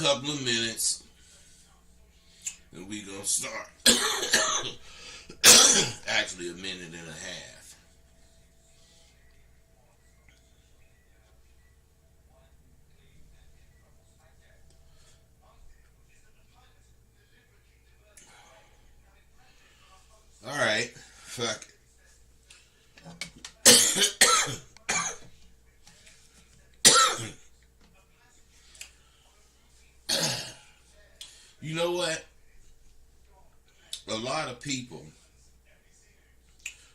couple of minutes and we gonna start. Actually, a minute and a half. All right, fuck it. You know what? A lot of people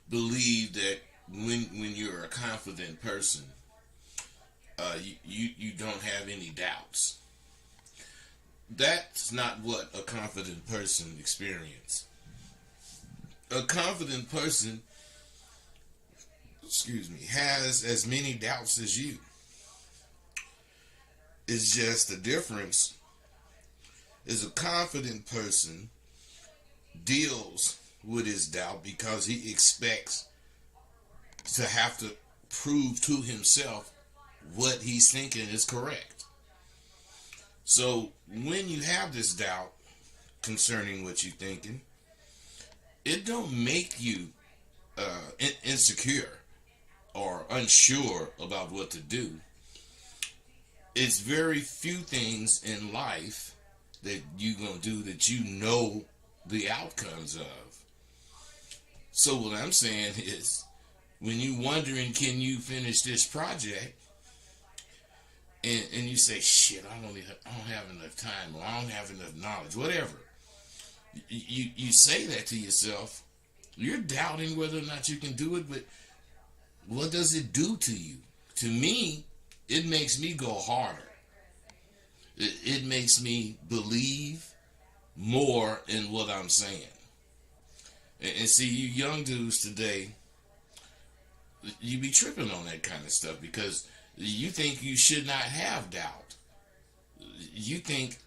believe that when you're a confident person, you don't have any doubts. That's not what a confident person experiences. A confident person, has as many doubts as you. It's just the difference is a confident person deals with his doubt because he expects to have to prove to himself what he's thinking is correct. So when you have this doubt concerning what you're thinking, it don't make you insecure or unsure about what to do. It's very few things in life that you're going to do that you know the outcomes of. So what I'm saying is, when you're wondering, can you finish this project? And you say, shit, I don't have enough time, or I don't have enough knowledge, whatever. You say that to yourself. You're doubting whether or not you can do it, but what does it do to you? To me, it makes me go harder. It makes me believe more in what I'm saying. And see, you young dudes today, you be tripping on that kind of stuff because you think you should not have doubt. You think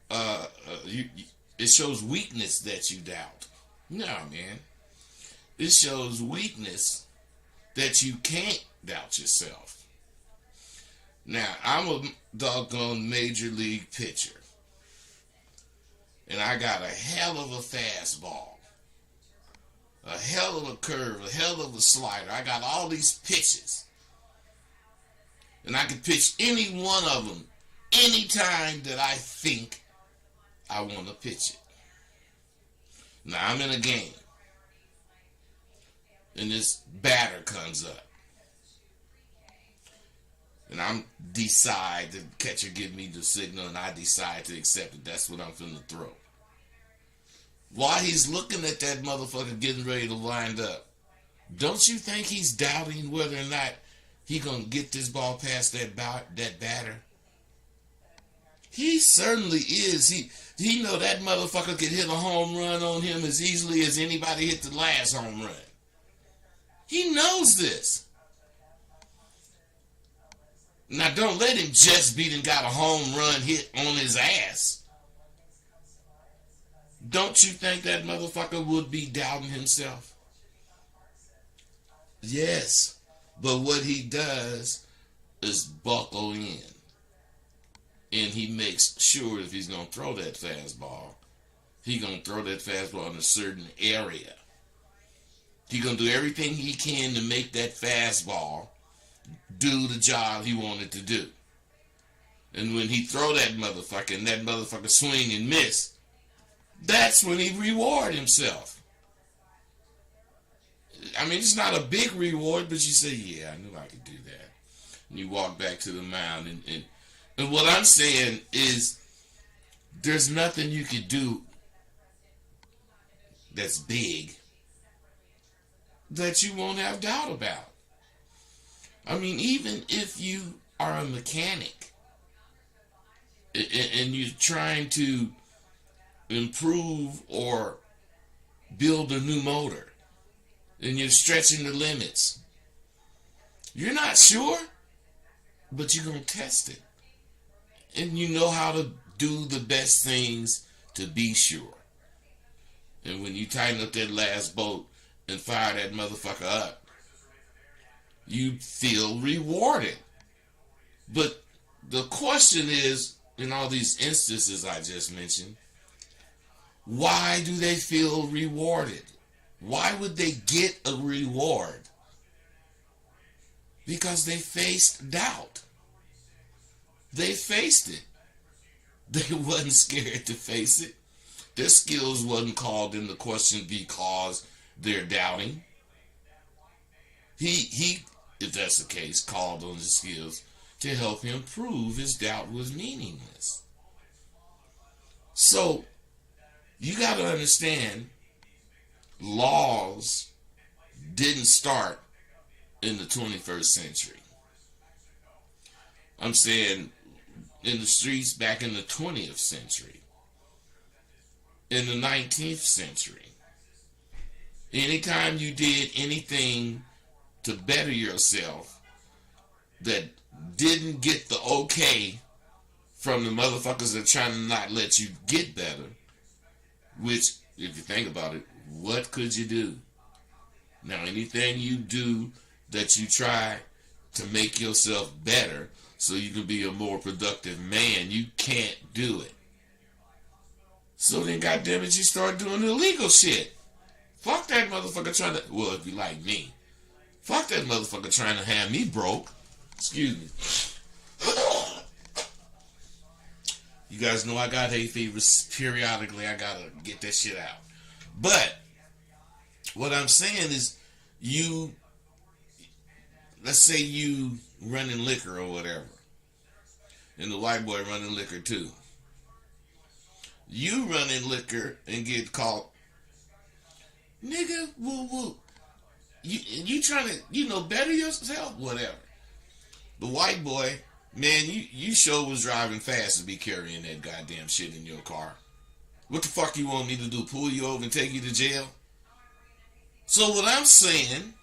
it shows weakness that you doubt. No, man. It shows weakness that you can't doubt yourself. Now, I'm a doggone major league pitcher. And I got a hell of a fastball. A hell of a curve, a hell of a slider. I got all these pitches. And I can pitch any one of them anytime that I think I want to pitch it. Now, I'm in a game. And this batter comes up. And I decide, the catcher give me the signal, and I decide to accept it. That's what I'm finna throw. While he's looking at that motherfucker getting ready to wind up, don't you think he's doubting whether or not he gonna get this ball past that batter? He certainly is. He know that motherfucker could hit a home run on him as easily as anybody hit the last home run. He knows this. Now, don't let him just beat and got a home run hit on his ass. Don't you think that motherfucker would be doubting himself? Yes. But what he does is buckle in. And he makes sure if he's going to throw that fastball, he's going to throw that fastball in a certain area. He's going to do everything he can to make that fastball do the job he wanted to do. And when he throw that motherfucker and that motherfucker swing and miss, that's when he reward himself. I mean, it's not a big reward, but you say, yeah, I knew I could do that. And you walk back to the mound. And what I'm saying is there's nothing you could do that's big that you won't have doubt about. I mean, even if you are a mechanic and you're trying to improve or build a new motor and you're stretching the limits, you're not sure, but you're going to test it. And you know how to do the best things to be sure. And when you tighten up that last bolt and fire that motherfucker up, you feel rewarded. But the question is, in all these instances I just mentioned, why do they feel rewarded? Why would they get a reward? Because they faced doubt. They faced it. They wasn't scared to face it. Their skills wasn't called into question because they're doubting. He, if that's the case, called on his skills to help him prove his doubt was meaningless. So, you got to understand, laws didn't start in the 21st century. I'm saying in the streets back in the 20th century, in the 19th century. Anytime you did anything to better yourself that didn't get the okay from the motherfuckers that are trying to not let you get better, which, if you think about it, what could you do? Now, anything you do that you try to make yourself better so you can be a more productive man, you can't do it. So then, goddammit, you start doing illegal shit. Fuck that motherfucker trying to, well, if you like me, fuck that motherfucker trying to have me broke. Excuse me. You guys know I got hay fever. Periodically, I gotta get that shit out. But what I'm saying is, let's say you running liquor or whatever, and the white boy running liquor too. You running liquor and get caught, nigga, woo woo. You trying to, better yourself, whatever. The white boy, man, you sure was driving fast to be carrying that goddamn shit in your car. What the fuck you want me to do? Pull you over and take you to jail? So what I'm saying,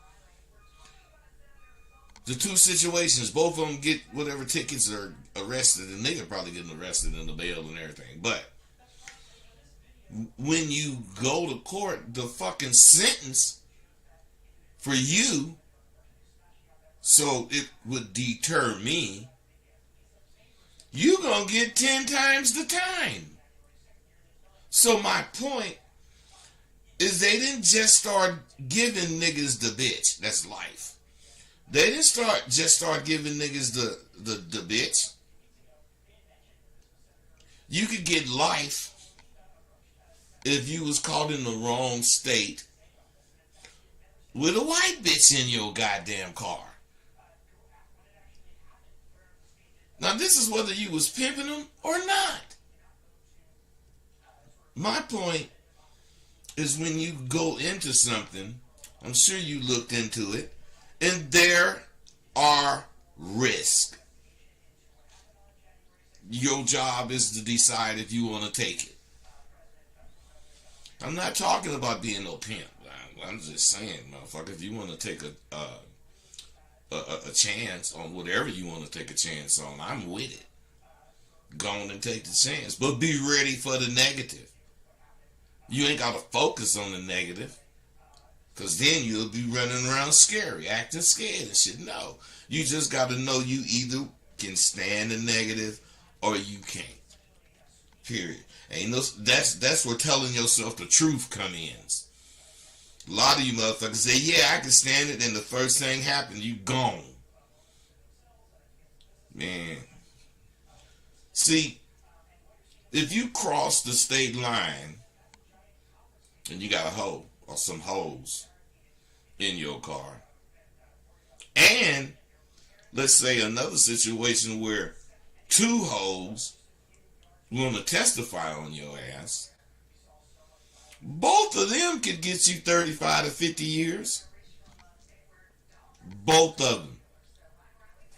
the two situations, both of them get whatever tickets are arrested, and nigga probably getting arrested in the bail and everything. But when you go to court, the fucking sentence for you, so it would deter me, you gonna get 10 times the time. So my point is, they didn't just start giving niggas the bitch. That's life. They didn't start giving niggas the bitch. You could get life if you was caught in the wrong state with a white bitch in your goddamn car. Now, this is whether you was pimping them or not. My point is, when you go into something, I'm sure you looked into it, and there are risks. Your job is to decide if you want to take it. I'm not talking about being no pimp. I'm just saying, motherfucker, if you want to take a chance on whatever you want to take a chance on, I'm with it. Go on and take the chance. But be ready for the negative. You ain't got to focus on the negative, because then you'll be running around scary, acting scared and shit. No. You just got to know you either can stand the negative or you can't. Period. Ain't no, that's where telling yourself the truth come in. A lot of you motherfuckers say, yeah, I can stand it, and the first thing happened, you gone. Man. See, if you cross the state line and you got a hoe or some hoes in your car, and let's say another situation where two hoes want to testify on your ass, both of them could get you 35 to 50 years. Both of them.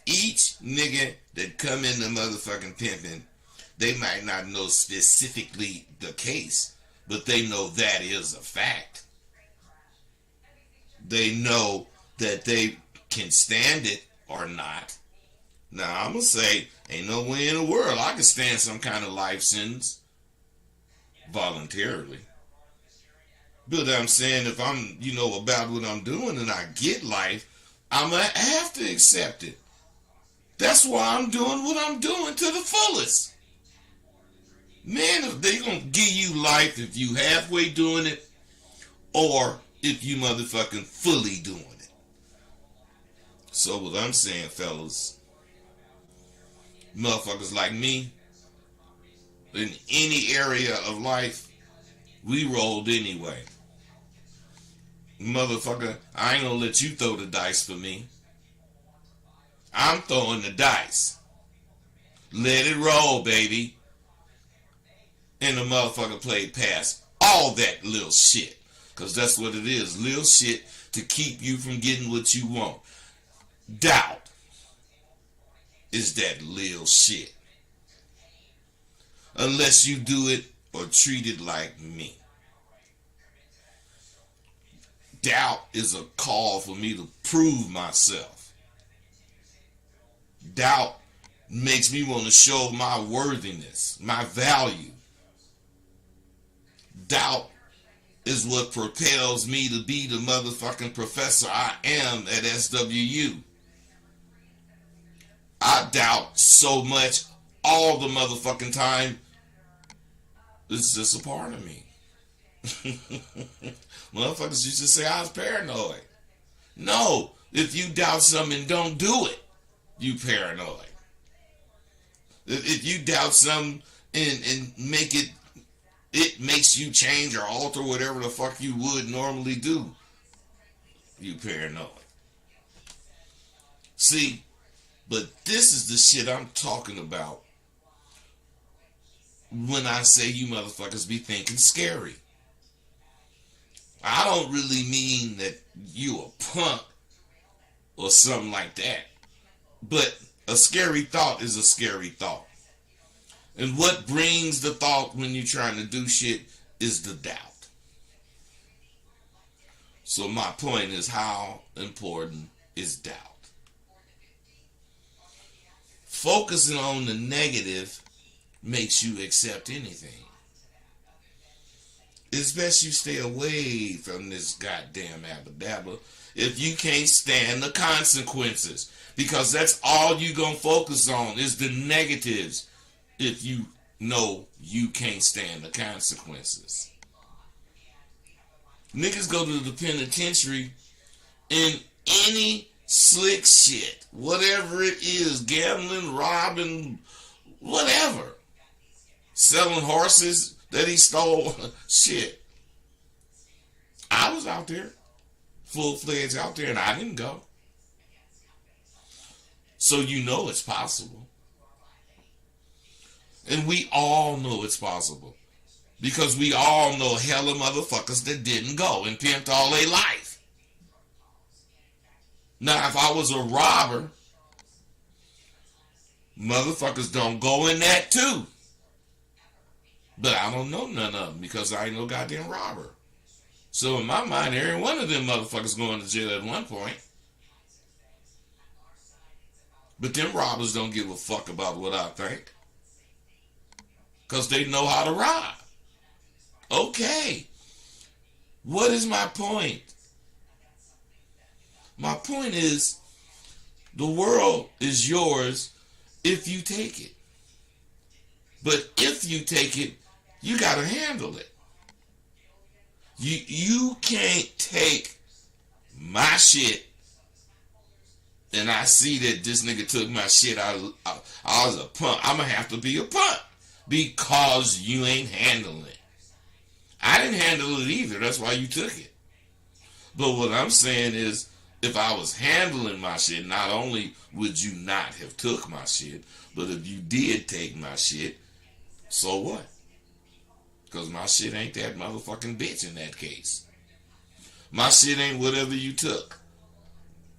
Each nigga that come in the motherfucking pimping, they might not know specifically the case, but they know that is a fact. They know that they can stand it or not. Now, I'm going to say, ain't no way in the world I can stand some kind of life sentence voluntarily. But I'm saying, if I'm, about what I'm doing and I get life, I'm going to have to accept it. That's why I'm doing what I'm doing to the fullest. Man, they gonna give you life if you halfway doing it or if you motherfucking fully doing it. So what I'm saying, fellas, motherfuckers like me, in any area of life, we rolled anyway. Motherfucker, I ain't gonna let you throw the dice for me. I'm throwing the dice. Let it roll, baby. And the motherfucker played past all that little shit. Because that's what it is. Little shit to keep you from getting what you want. Doubt is that little shit. Unless you do it or treat it like me. Doubt is a call for me to prove myself. Doubt makes me want to show my worthiness, my value. Doubt is what propels me to be the motherfucking professor I am at SWU. I doubt so much all the motherfucking time. It's just a part of me. Motherfuckers used to say I was paranoid. No, if you doubt something, don't do it. You paranoid. If you doubt something and make it makes you change or alter whatever the fuck you would normally do, you paranoid. See, but this is the shit I'm talking about when I say you motherfuckers be thinking scary. I don't really mean that you a punk or something like that. But a scary thought is a scary thought. And what brings the thought when you're trying to do shit is the doubt. So my point is, how important is doubt? Focusing on the negative makes you accept anything. It's best you stay away from this goddamn abba-dabba if you can't stand the consequences. Because that's all you gonna focus on is the negatives if you know you can't stand the consequences. Niggas go to the penitentiary in any slick shit. Whatever it is, gambling, robbing, whatever. Selling horses that he stole. Shit. I was out there. Full-fledged out there, and I didn't go. So you know it's possible. And we all know it's possible. Because we all know hella motherfuckers that didn't go and pimped all their life. Now, if I was a robber, motherfuckers don't go in that too. But I don't know none of them because I ain't no goddamn robber. So in my mind, every one of them motherfuckers going to jail at one point. But them robbers don't give a fuck about what I think. Because they know how to rob. Okay. What is my point? My point is, the world is yours if you take it. But if you take it, you got to handle it. You can't take my shit and I see that this nigga took my shit. I was a punk. I'm going to have to be a punk because you ain't handling it. I didn't handle it either. That's why you took it. But what I'm saying is, if I was handling my shit, not only would you not have took my shit, but if you did take my shit, so what? Because my shit ain't that motherfucking bitch in that case. My shit ain't whatever you took.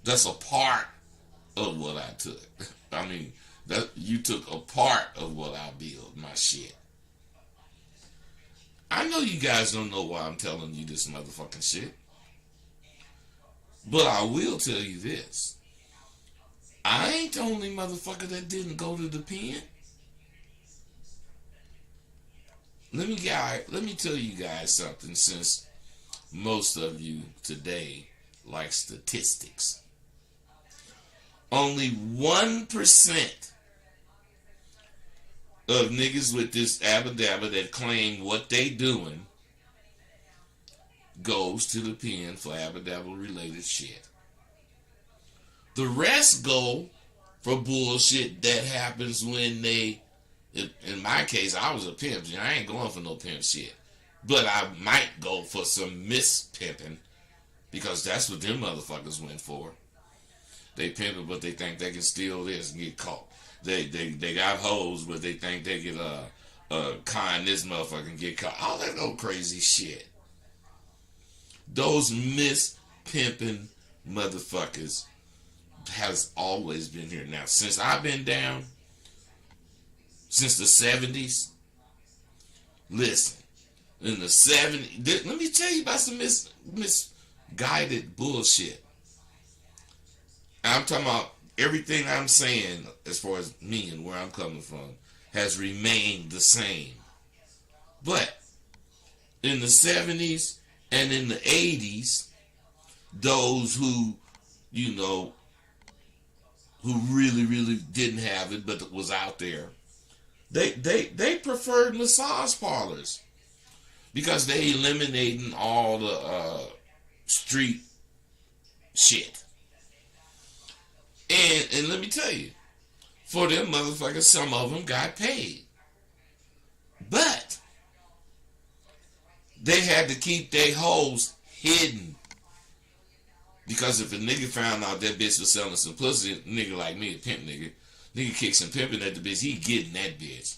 That's a part of what I took. I mean, that you took a part of what I built, my shit. I know you guys don't know why I'm telling you this motherfucking shit. But I will tell you this. I ain't the only motherfucker that didn't go to the pen. Let me tell you guys something, since most of you today like statistics. Only 1% of niggas with this abba-dabba that claim what they doing goes to the pen for abba-dabba related shit. The rest go for bullshit that happens when they, in my case, I was a pimp. I ain't going for no pimp shit. But I might go for some mispimping because that's what them motherfuckers went for. They pimping, but they think they can steal this and get caught. They got hoes, but they think they can con this motherfucker and get caught. All that old crazy shit. Those mispimping motherfuckers has always been here. Now, since I've been down, since the 70s, listen, in the 70s, let me tell you about some misguided bullshit. I'm talking about everything I'm saying as far as me and where I'm coming from has remained the same. But in the 70s and in the 80s, those who, you know, who really, really didn't have it but was out there, they preferred massage parlors because they eliminating all the street shit. And let me tell you, for them motherfuckers, some of them got paid. But they had to keep their hoes hidden. Because if a nigga found out that bitch was selling some pussy, a nigga like me, a pimp nigga kicks some pimping at the bitch, he getting that bitch.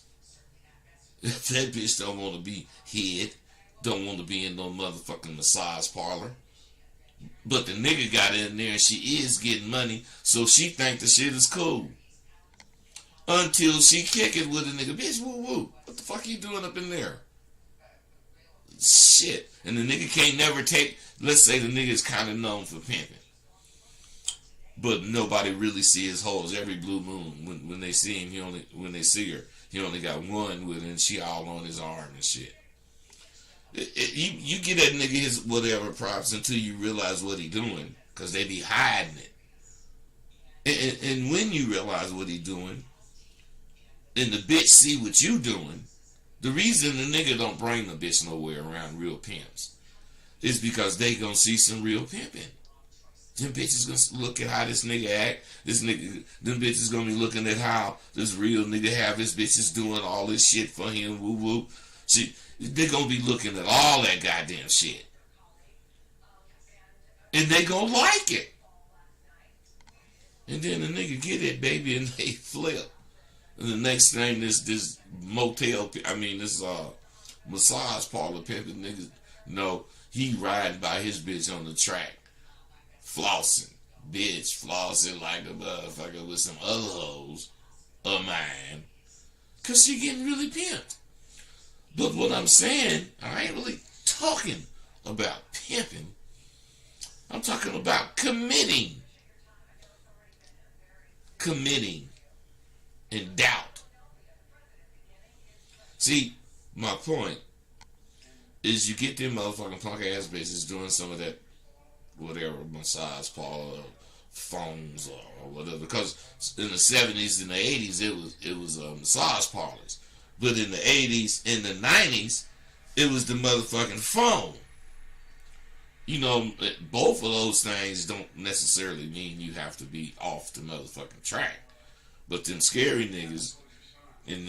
If that bitch don't want to be hid, don't want to be in no motherfucking massage parlor. But the nigga got in there and she is getting money, so she think the shit is cool. Until she kick it with a nigga, bitch, woo woo. What the fuck you doing up in there? Shit. And the nigga can't never take, let's say the nigga is kind of known for pimping. But nobody really see his hoes every blue moon. When they see him, when they see her, he only got one with her and she all on his arm and shit. You get that nigga his whatever props until you realize what he doing, because they be hiding it. And when you realize what he doing, and the bitch see what you doing, the reason the nigga don't bring the bitch nowhere around real pimps is because they gonna see some real pimping. Them bitches gonna look at how this nigga act. Them bitches gonna be looking at how this real nigga have his bitches doing all this shit for him. Woo woo. They gonna be looking at all that goddamn shit, and they gonna like it. And then the nigga get it, baby, and they flip. And the next thing, this massage parlor pimping nigga, he riding by his bitch on the track, flossing like a motherfucker with some other hoes of mine, cause she getting really pimped. But what I'm saying, I ain't really talking about pimping. I'm talking about committing and doubt. See, my point is you get them motherfucking punk ass bitches doing some of that whatever massage parlor, phones or whatever. Because in the 70s and the 80s it was massage parlors. But in the 80s and the 90s, it was the motherfucking phone. You know, both of those things don't necessarily mean you have to be off the motherfucking track. But them scary niggas in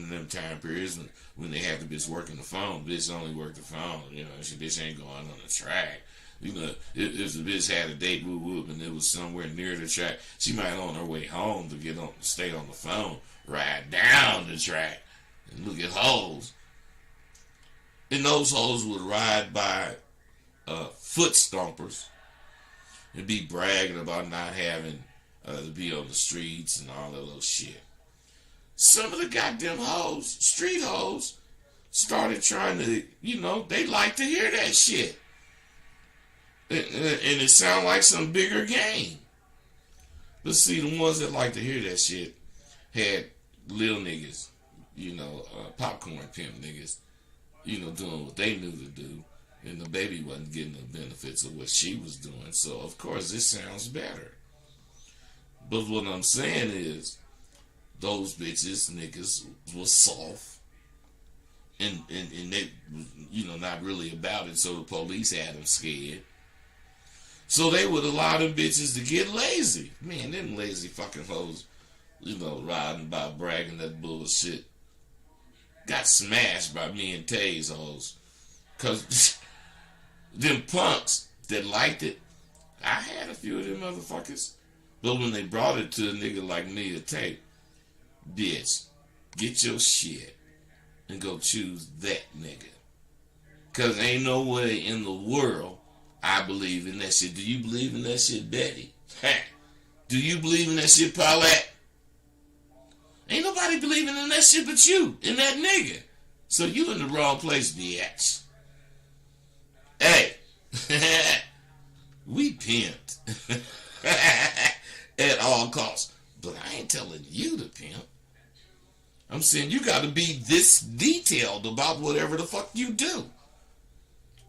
them time periods when they have the bitch working the phone, bitch only work the phone. You know, she bitch ain't going on the track. You know, if the bitch had a date whoop whoop and it was somewhere near the track, she might on her way home to stay on the phone, ride down the track. And look at hoes. And those hoes would ride by foot stompers and be bragging about not having to be on the streets and all that little shit. Some of the goddamn hoes, street hoes, started trying to, they like to hear that shit. And it sound like some bigger game. But see, the ones that like to hear that shit had little niggas, popcorn pimp niggas, doing what they knew to do. And the baby wasn't getting the benefits of what she was doing. So, of course, this sounds better. But what I'm saying is, those bitches, niggas, was soft. And they, not really about it, so the police had them scared. So they would allow them bitches to get lazy. Man, them lazy fucking hoes, riding by bragging that bullshit. Got smashed by me and Tay's hoes. Because them punks that liked it, I had a few of them motherfuckers. But when they brought it to a nigga like me to take, bitch, get your shit and go choose that nigga. Because ain't no way in the world I believe in that shit. Do you believe in that shit, Betty? Do you believe in that shit, Paulette? Ain't nobody believing in that shit but you and that nigga. So you in the wrong place, bitch. Hey, we pimped at all costs. But I ain't telling you to pimp. I'm saying you got to be this detailed about whatever the fuck you do.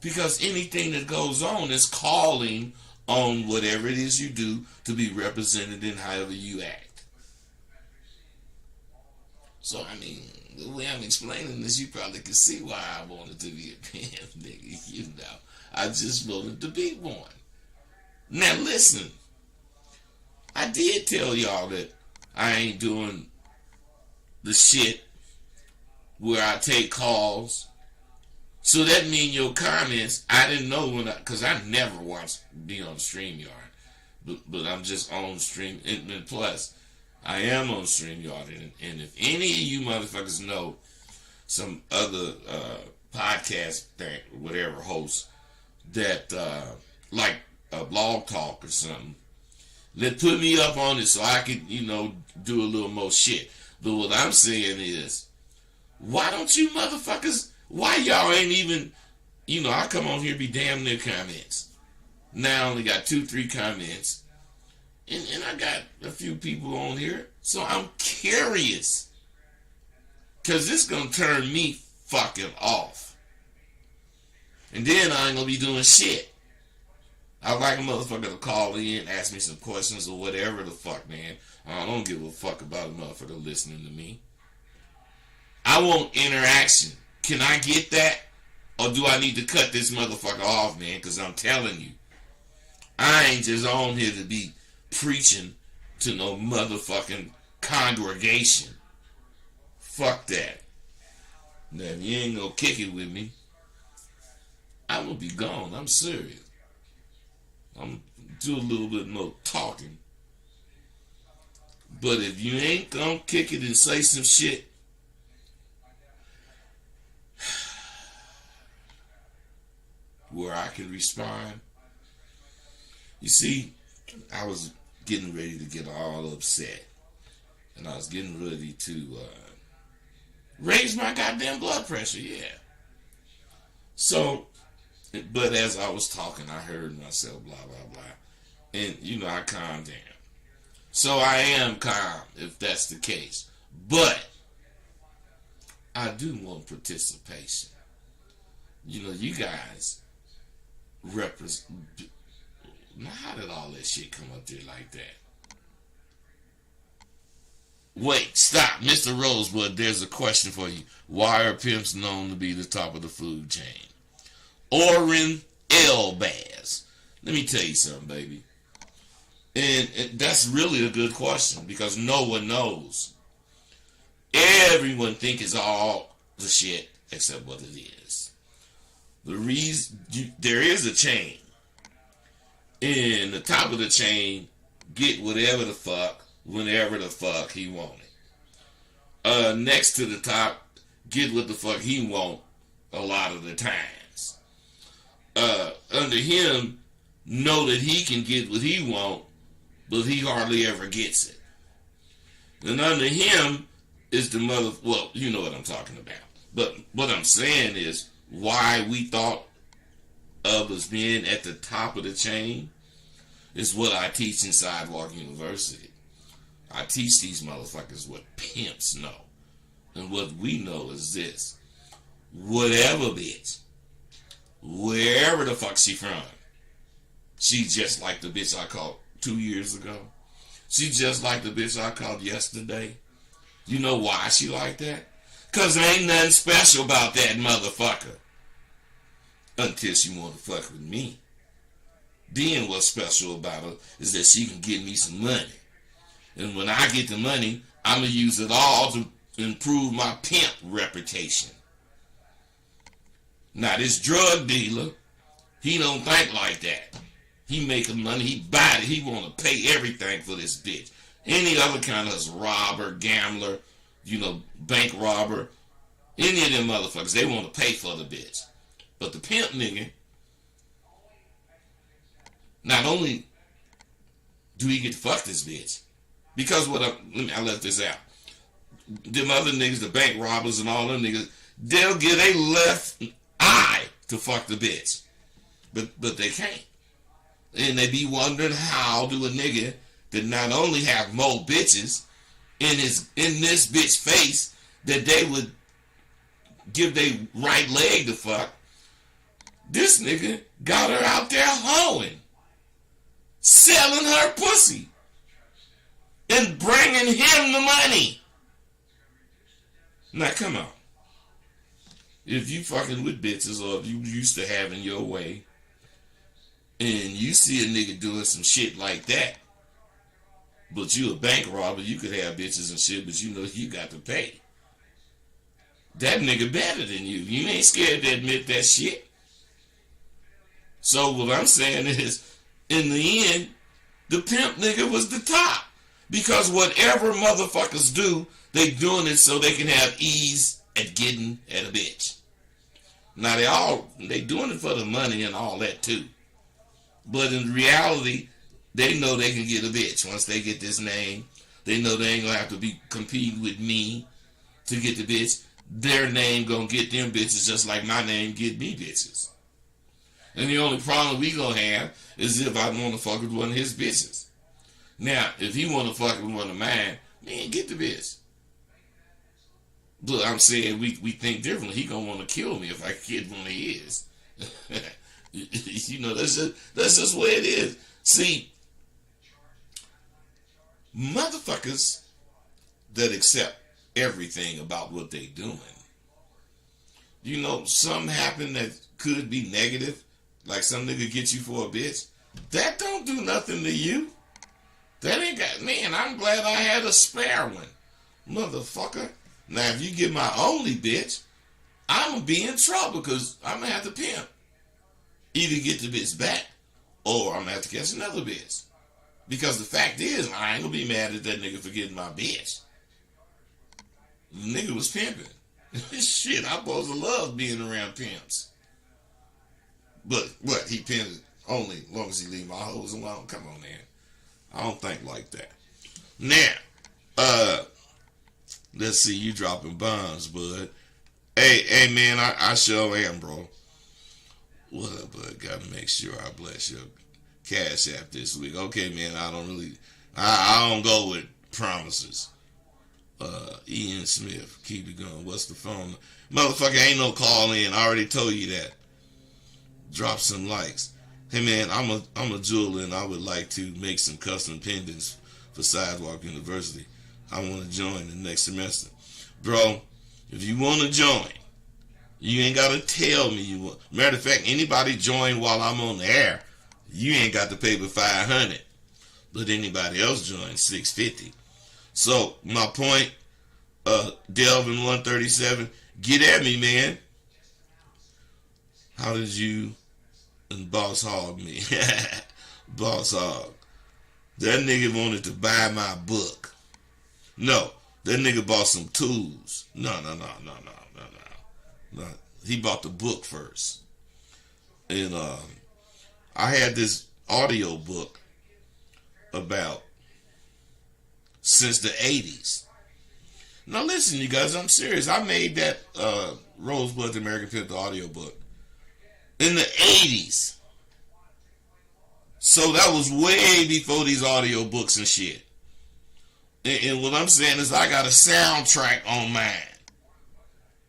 Because anything that goes on is calling on whatever it is you do to be represented in however you act. So, I mean, the way I'm explaining this, you probably can see why I wanted to be a pimp, nigga. I just wanted to be one. Now, listen. I did tell y'all that I ain't doing the shit where I take calls. So that mean your comments, I didn't know because I never be on StreamYard. But I'm just on Stream, and plus, I am on StreamYard, and if any of you motherfuckers know some other podcast thing, whatever hosts that like a blog talk or something, let put me up on it so I could do a little more shit. But what I'm saying is, why don't you motherfuckers? Why y'all ain't even? I come on here be damn near comments. Now I only got 2-3 comments. And I got a few people on here. So I'm curious. Because this going to turn me fucking off. And then I ain't going to be doing shit. I like a motherfucker to call in, ask me some questions or whatever the fuck, man. I don't give a fuck about a motherfucker listening to me. I want interaction. Can I get that? Or do I need to cut this motherfucker off, man? Because I'm telling you, I ain't just on here to be preaching to no motherfucking congregation. Fuck that. Now, if you ain't gonna kick it with me, I'm gonna be gone. I'm serious. I'm gonna do a little bit more talking. But if you ain't gonna kick it and say some shit, where I can respond. You see, I was getting ready to get all upset. And I was getting ready to raise my goddamn blood pressure, yeah. So, but as I was talking, I heard myself, blah, blah, blah. And, I calmed down. So I am calm, if that's the case. But, I do want participation. You guys represent. Now, how did all that shit come up there like that? Wait, stop. Mr. Rosebud, there's a question for you. Why are pimps known to be the top of the food chain? Oren Elbaz. Let me tell you something, baby. And that's really a good question because no one knows. Everyone think it's all the shit except what it is. The reason there is a chain. And the top of the chain get whatever the fuck, whenever the fuck he want it. Next to the top, get what the fuck he want a lot of the times. Under him, know that he can get what he want, but he hardly ever gets it. And under him is the well, you know what I'm talking about. But what I'm saying is why we thought of as being at the top of the chain is what I teach in Sidewalk University. I teach these motherfuckers what pimps know. And what we know is this. Whatever bitch, wherever the fuck she from, she just like the bitch I called 2 years ago. She just like the bitch I called yesterday. You know why she like that? Because there ain't nothing special about that motherfucker. Until she want to fuck with me. Then what's special about her is that she can get me some money. And when I get the money, I'm going to use it all to improve my pimp reputation. Now this drug dealer, he don't think like that. He making money, he buy it, he want to pay everything for this bitch. Any other kind of robber, gambler, bank robber, any of them motherfuckers, they want to pay for the bitch. But the pimp nigga, not only do he get to fuck this bitch, because I left this out. Them other niggas, the bank robbers and all them niggas, they'll get a left eye to fuck the bitch. But they can't. And they be wondering how do a nigga that not only have more bitches in this bitch face that they would give their right leg to fuck. This nigga got her out there hoeing, selling her pussy, and bringing him the money. Now come on. If you fucking with bitches or if you used to having your way and you see a nigga doing some shit like that, but you a bank robber, you could have bitches and shit, but you got to pay. That nigga better than you. You ain't scared to admit that shit. So what I'm saying is, in the end, the pimp nigga was the top. Because whatever motherfuckers do, they doing it so they can have ease at getting at a bitch. Now they doing it for the money and all that too. But in reality, they know they can get a bitch. Once they get this name, they know they ain't gonna have to be competing with me to get the bitch. Their name gonna get them bitches just like my name get me bitches. And the only problem we gonna have is if I want to fuck with one of his bitches. Now, if he want to fuck with one of mine, man, get the bitch. But I'm saying we think differently. He gonna want to kill me if I get one of his. That's just what it is. See, motherfuckers that accept everything about what they doing. Something happen that could be negative, like some nigga get you for a bitch. That don't do nothing to you. That ain't got, man, I'm glad I had a spare one. Motherfucker. Now, if you get my only bitch, I'm going to be in trouble because I'm going to have to pimp. Either get the bitch back or I'm going to have to catch another bitch. Because the fact is, I ain't going to be mad at that nigga for getting my bitch. The nigga was pimping. Shit, I'm supposed to love being around pimps. But what? He pimped only as long as he leave my hoes alone? Come on, man. I don't think like that. Now, let's see, you dropping bombs, bud. Hey, man, I sure am, bro. What up, bud? Gotta make sure I bless your Cash App this week. Okay, man, I don't go with promises. Ian Smith, keep it going. What's the phone? Motherfucker, ain't no call in. I already told you that. Drop some likes. Hey man, I'm a jeweler and I would like to make some custom pendants for Sidewalk University. I want to join the next semester. Bro, if you want to join, you ain't got to tell me you want. Matter of fact, anybody join while I'm on the air, you ain't got to pay but $500. But anybody else join $650. So, my point, Delvin 137, get at me, man. How did you and Boss Hog me? Boss Hog. That nigga wanted to buy my book. No, that nigga bought some tools. No. He bought the book first. And I had this audio book about since the 80s. Now listen, you guys, I'm serious. I made that Rosebud the American Pimp audio book in the 80s. So that was way before these audio books and shit. And what I'm saying is I got a soundtrack on mine.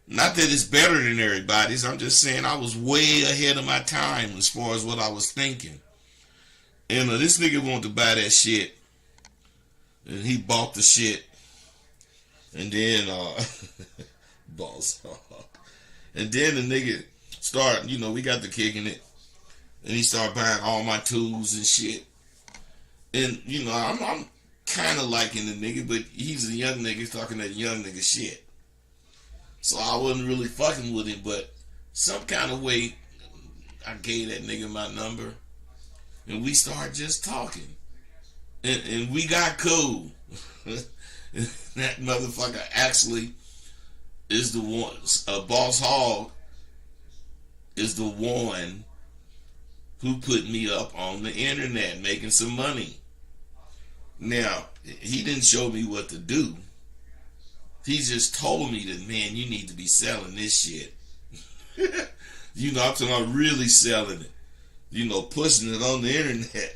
Not that it's better than everybody's. I'm just saying I was way ahead of my time as far as what I was thinking. And this nigga wanted to buy that shit. And he bought the shit And then, boss hog. And then the nigga start, we got the kicking it. And he started buying all my tools and shit. And, I'm kind of liking the nigga, but he's a young nigga talking that young nigga shit. So I wasn't really fucking with him, but some kind of way, I gave that nigga my number. And we started just talking. And we got cool. That motherfucker actually is the one, Boss Hog is the one who put me up on the internet making some money. Now, he didn't show me what to do. He just told me that, man, you need to be selling this shit. I'm talking about really selling it. Pushing it on the internet.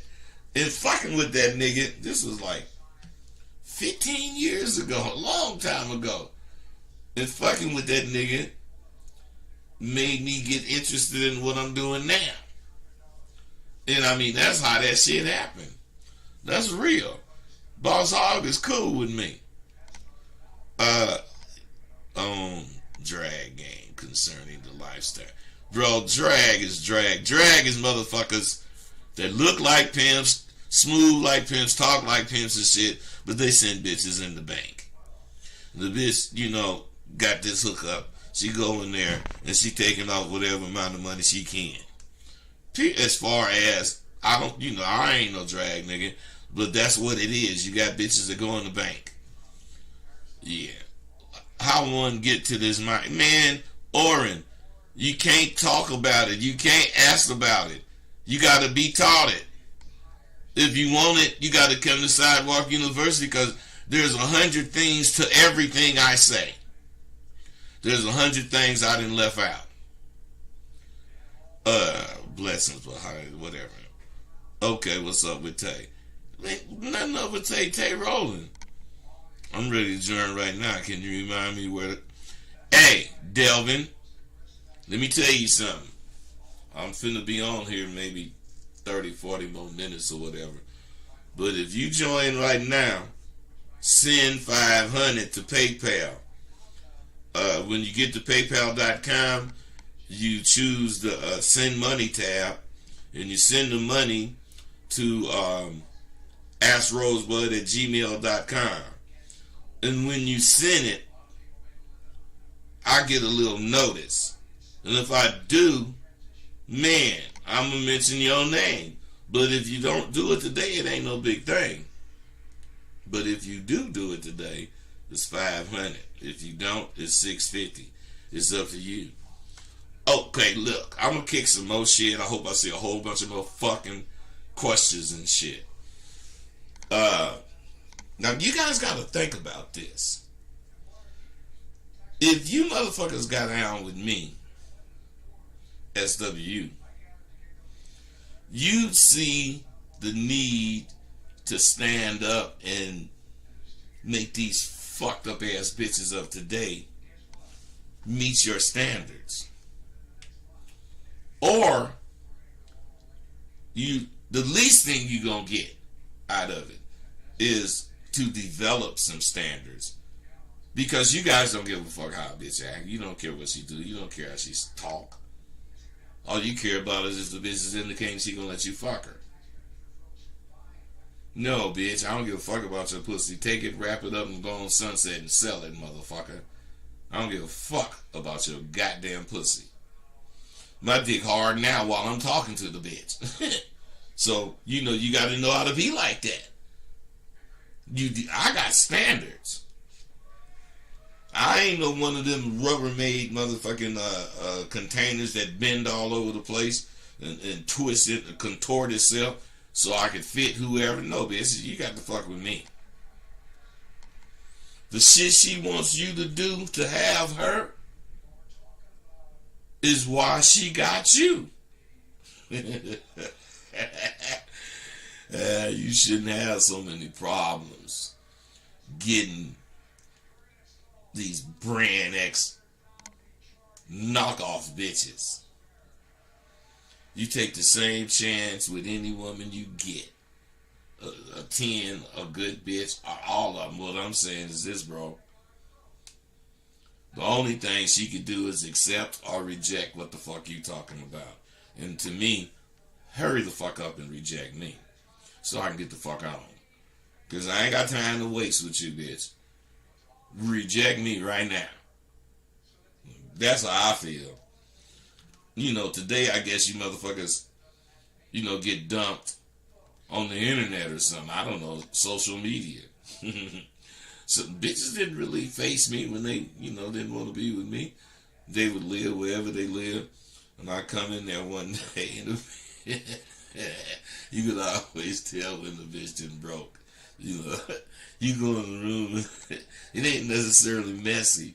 And fucking with that nigga, this was like 15 years ago, a long time ago. And fucking with that nigga made me get interested in what I'm doing now. And I mean, that's how that shit happened. That's real. Boss Hog is cool with me. Drag game concerning the lifestyle. Bro, drag is drag. Drag is motherfuckers that look like pimps, smooth like pimps, talk like pimps and shit, but they send bitches in the bank. The bitch, got this hookup. She go in there and she taking off whatever amount of money she can. As far as, I ain't no drag nigga, but that's what it is. You got bitches that go in the bank. Yeah. How one get to this mind? Man, Oren, you can't talk about it. You can't ask about it. You got to be taught it. If you want it, you got to come to Sidewalk University because there's 100 things to everything I say. There's 100 things I done left out. Blessings behind whatever. Okay, what's up with Tay? Nothing up with Tay. Tay rolling. I'm ready to join right now. Can you remind me where Hey, Delvin, let me tell you something. I'm finna be on here maybe 30, 40 more minutes or whatever. But if you join right now, send 500 to PayPal. When you get to paypal.com, you choose the send money tab, and you send the money to askrosebud@gmail.com. And when you send it, I get a little notice. And if I do, man, I'm going to mention your name. But if you don't do it today, it ain't no big thing. But if you do it today, it's 500. If you don't, it's 650. It's up to you. Okay, look, I'm going to kick some more shit. I hope I see a whole bunch of more fucking questions and shit. Now, you guys got to think about this. If you motherfuckers got down with me, SWU, you'd see the need to stand up and make these fucked up ass bitches of today meet your standards. Or the least thing you gonna get out of it is to develop some standards. Because you guys don't give a fuck how a bitch act. You don't care what she do. You don't care how she talk. All you care about is if the bitch is indicating she gonna let you fuck her. No, bitch, I don't give a fuck about your pussy. Take it, wrap it up, and go on Sunset and sell it, motherfucker. I don't give a fuck about your goddamn pussy. My dick hard now while I'm talking to the bitch. So, you gotta know how to be like that. I got standards. I ain't no one of them Rubbermaid motherfucking containers that bend all over the place and twist it and contort itself so I can fit whoever. No, bitch, you got to fuck with me. The shit she wants you to do to have her is why she got you. You shouldn't have so many problems getting these brand X knockoff bitches. You take the same chance with any woman you get. A 10, a good bitch, or all of them. What I'm saying is this, bro. The only thing she could do is accept or reject what the fuck you talking about. And to me, hurry the fuck up and reject me so I can get the fuck on. Because I ain't got time to waste with you, bitch. Reject me right now. That's how I feel. You know, today I guess you motherfuckers, you know, get dumped on the internet or something. I don't know, social media. So bitches didn't really face me when they, you know, didn't want to be with me. They would live wherever they live. And I come in there one day and you could always tell when the bitch done broke. You know, you go in the room, it ain't necessarily messy,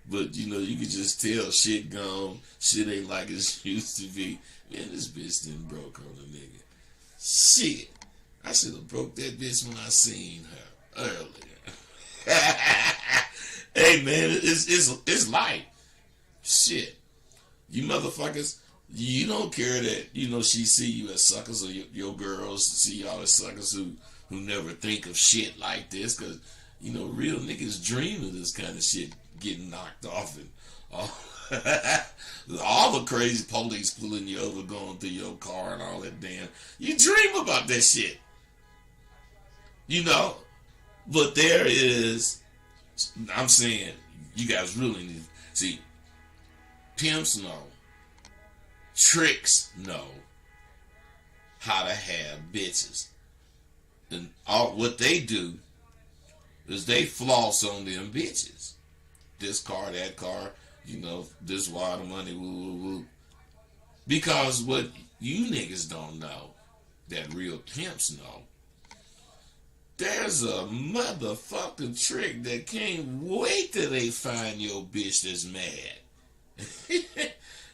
but you know, you could just tell shit gone, shit ain't like it used to be. Man, this bitch done broke on a nigga. Shit, I should have broke that bitch when I seen her earlier. Hey man, it's life. Shit, you motherfuckers, you don't care that, you know, she see you as suckers, or your girls see y'all as suckers who never think of shit like this, because, you know, real niggas dream of this kind of shit getting knocked off, and all the crazy police pulling you over, going through your car and all that damn, you dream about that shit, you know. But there is, I'm saying, you guys really need to see, pimps know, tricks know how to have bitches. And all what they do is they floss on them bitches. This car, that car, you know, this water money, woo, woo, woo. Because what you niggas don't know, that real pimps know, there's a motherfucking trick that can't wait till they find your bitch that's mad.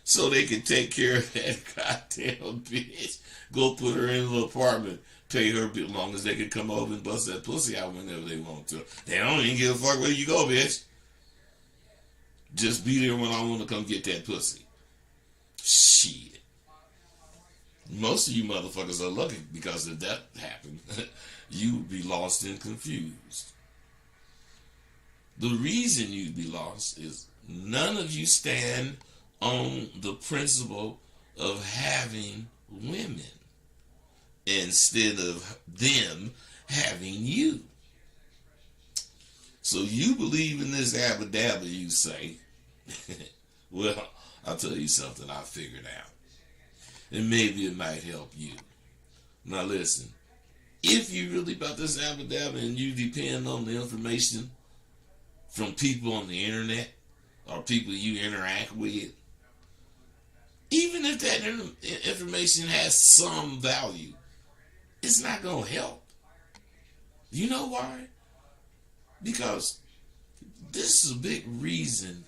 So they can take care of that goddamn bitch. Go put her in a little apartment, pay her as long as they can come over and bust that pussy out whenever they want to. They don't even give a fuck where you go, bitch. Just be there when I want to come get that pussy. Shit. Most of you motherfuckers are lucky, because if that happened, you would be lost and confused. The reason you'd be lost is none of you stand on the principle of having women instead of them having you. So you believe in this abba dabba, you say. Well, I'll tell you something I figured out. And maybe it might help you. Now listen, if you really about this abba dabba and you depend on the information from people on the internet or people you interact with, even if that information has some value, it's not going to help. You know why? Because this is a big reason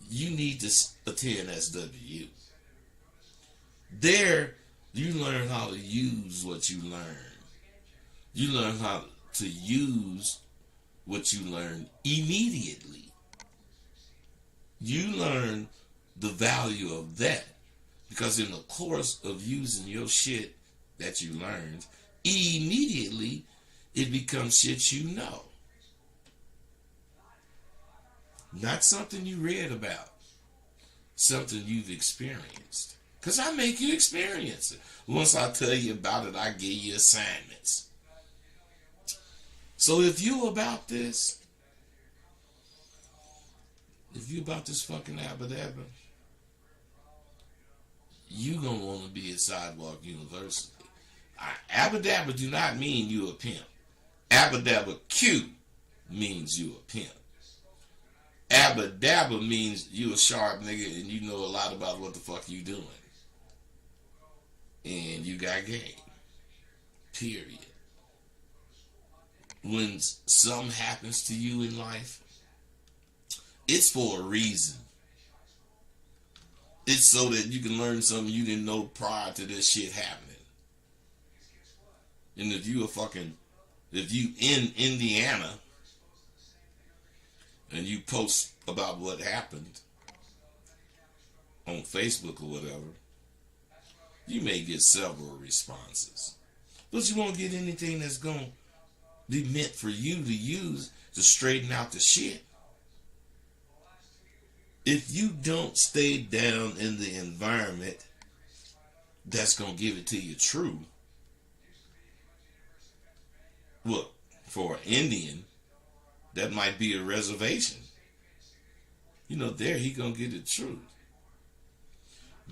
you need to attend SWU. There, you learn how to use what you learn. You learn how to use what you learn immediately. You learn the value of that, because in the course of using your shit that you learned, immediately it becomes shit you know. Not something you read about, something you've experienced. Because I make you experience it. Once I tell you about it, I give you assignments. So if you about this, fucking abba dabba, you gonna want to be at Sidewalk University. Abba dabba do not mean you a pimp. Abba dabba Q means you a pimp. Abba dabba means you a sharp nigga and you know a lot about what the fuck you doing. And you got game. Period. When something happens to you in life, it's for a reason. It's so that you can learn something you didn't know prior to this shit happening. And if you in Indiana and you post about what happened on Facebook or whatever, you may get several responses. But you won't get anything that's going to be meant for you to use to straighten out the shit. If you don't stay down in the environment that's going to give it to you true, look, for an Indian, that might be a reservation. There he going to get it true.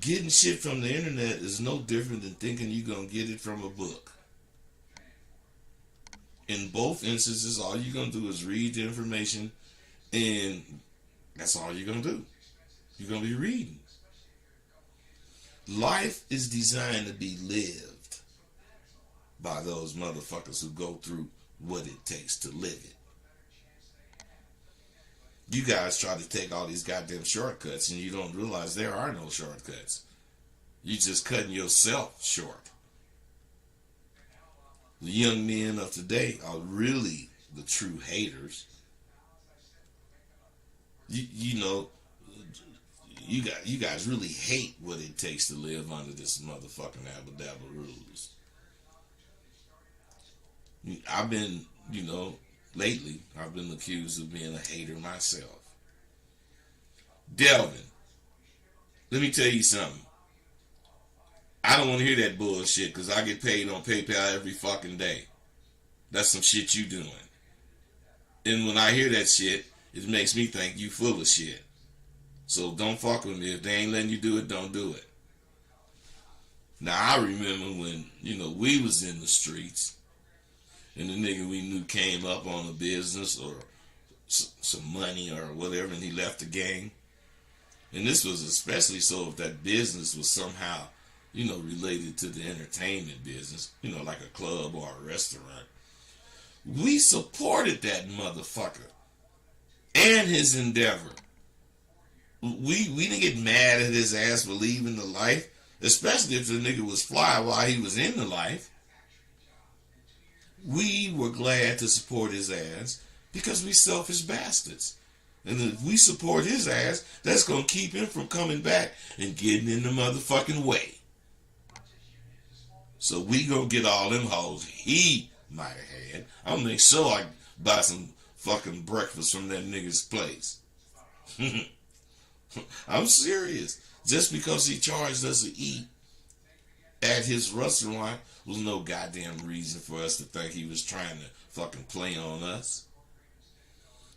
Getting shit from the internet is no different than thinking you're going to get it from a book. In both instances, all you're going to do is read the information, and that's all you're going to do. You're going to be reading. Life is designed to be lived by those motherfuckers who go through what it takes to live it. You guys try to take all these goddamn shortcuts, and you don't realize there are no shortcuts. You're just cutting yourself short. The young men of today are really the true haters. You guys really hate what it takes to live under this motherfucking abba-dabba rules. I've been, lately, I've been accused of being a hater myself. Delvin, let me tell you something. I don't want to hear that bullshit because I get paid on PayPal every fucking day. That's some shit you doing. And when I hear that shit, it makes me think you full of shit. So don't fuck with me. If they ain't letting you do it, don't do it. Now, I remember when, we was in the streets and the nigga we knew came up on a business or some money or whatever, and he left the gang. And this was especially so if that business was somehow, related to the entertainment business, like a club or a restaurant. We supported that motherfucker and his endeavor. We didn't get mad at his ass for leaving the life, especially if the nigga was fly while he was in the life. We were glad to support his ass because we selfish bastards. And if we support his ass, that's going to keep him from coming back and getting in the motherfucking way. So we gonna get all them hoes he might have had. I'm gonna make sure I buy some fucking breakfast from that nigga's place. I'm serious. Just because he charged us to eat at his restaurant was no goddamn reason for us to think he was trying to fucking play on us.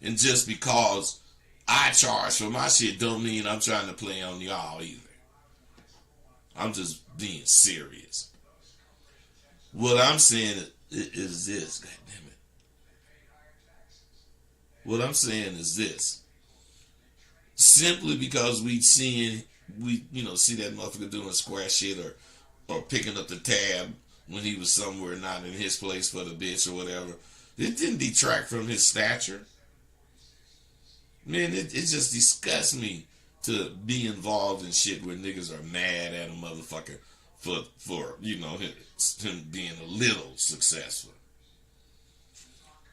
And just because I charge for my shit don't mean I'm trying to play on y'all either. I'm just being serious. What I'm saying is this, goddammit. What I'm saying is this. Simply because we see that motherfucker doing square shit or picking up the tab when he was somewhere not in his place for the bitch or whatever, it didn't detract from his stature. Man, it just disgusts me to be involved in shit where niggas are mad at a motherfucker for him being a little successful.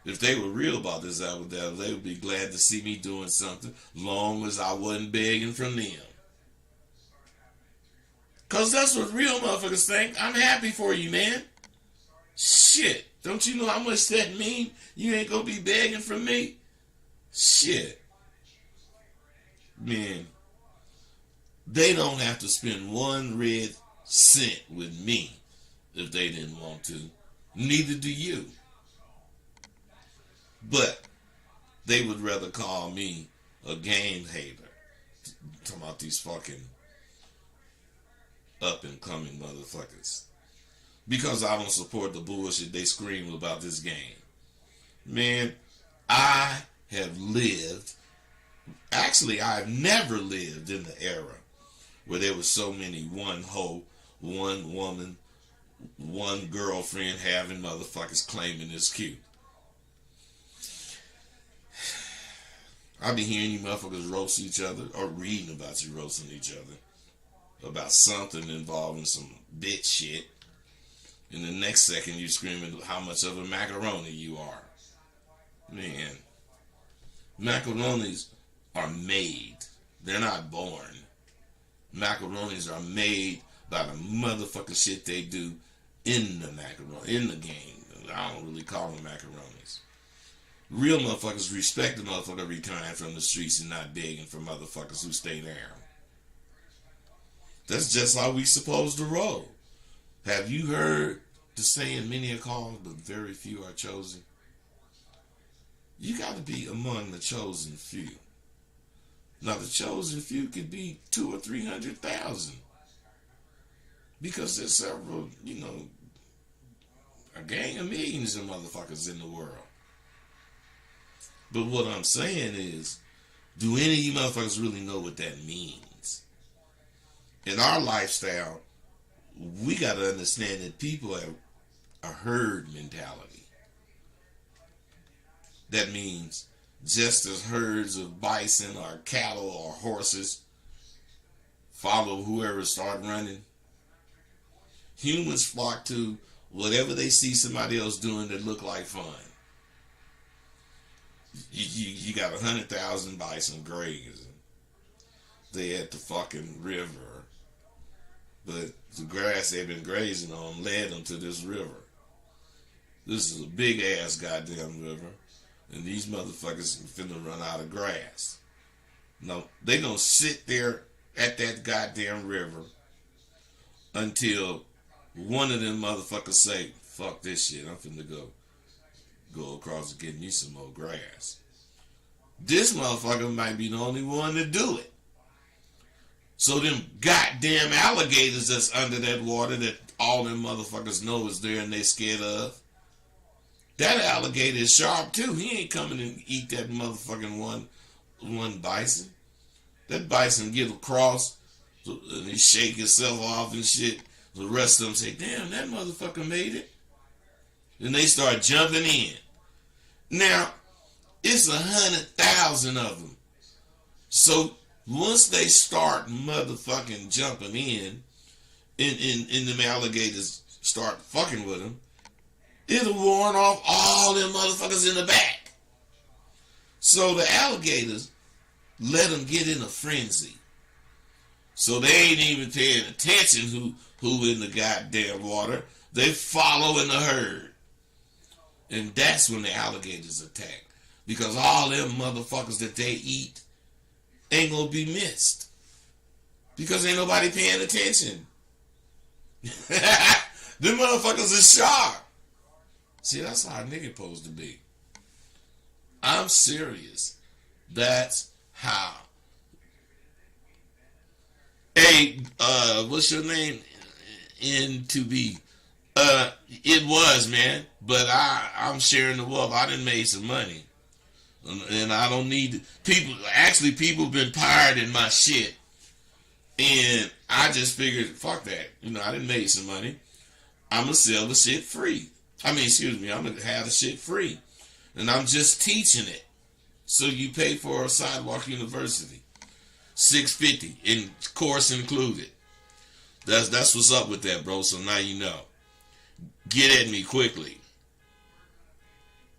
If they were real about this album, they would be glad to see me doing something long as I wasn't begging from them. Because that's what real motherfuckers think. I'm happy for you, man. Shit. Don't you know how much that mean? You ain't going to be begging from me? Shit. Man. They don't have to spend one red cent with me if they didn't want to. Neither do you. But they would rather call me a game hater. Talking about these fucking up and coming motherfuckers. Because I don't support the bullshit they scream about this game. Man, I have lived. Actually, I've never lived in the era where there was so many one hoe, one woman, one girlfriend having motherfuckers claiming it's cute. I be hearing you motherfuckers roast each other or reading about you roasting each other about something involving some bitch shit. And the next second you screaming how much of a macaroni you are. Man, macaronis are made. They're not born. Macaronis are made by the motherfucking shit they do in the macaroni, in the game. I don't really call them macaronis. Real motherfuckers respect the motherfucker retiring from the streets and not begging for motherfuckers who stay there. That's just how we supposed to roll. Have you heard the saying, many are called, but very few are chosen? You got to be among the chosen few. Now, the chosen few could be 200,000 or 300,000. Because there's several, a gang of millions of motherfuckers in the world. But what I'm saying is, do any of you motherfuckers really know what that means? In our lifestyle, we got to understand that people have a herd mentality. That means just as herds of bison or cattle or horses follow whoever start running, humans flock to whatever they see somebody else doing that look like fun. You got 100,000 bison grazing. They at the fucking river, but the grass they've been grazing on led them to this river. This is a big ass goddamn river, and these motherfuckers finna run out of grass. No, they gonna sit there at that goddamn river until one of them motherfuckers say, "Fuck this shit, I'm finna go across and get me some more grass." This motherfucker might be the only one to do it. So them goddamn alligators that's under that water that all them motherfuckers know is there and they scared of, that alligator is sharp too. He ain't coming and eat that motherfucking one bison. That bison get across and he shake himself off and shit. The rest of them say, "Damn, that motherfucker made it." Then they start jumping in. Now, it's 100,000 of them. So once they start motherfucking jumping in, and them alligators start fucking with them, it'll warn off all them motherfuckers in the back. So the alligators let them get in a frenzy. So they ain't even paying attention who in the goddamn water. They follow in the herd. And that's when the alligators attack. Because all them motherfuckers that they eat ain't gonna be missed. Because ain't nobody paying attention. Them motherfuckers is sharp. See, that's how a nigga supposed to be. I'm serious. That's how. Hey, what's your name? N2B. It was, man. But I'm sharing the wealth. I done made some money. And I don't need people. Actually, people been pirating my shit. And I just figured, fuck that. I done made some money. I'm going to sell the shit free. I'm going to have the shit free. And I'm just teaching it. So you pay for a Sidewalk University. $650 in course included. That's what's up with that, bro. So now you know. Get at me quickly.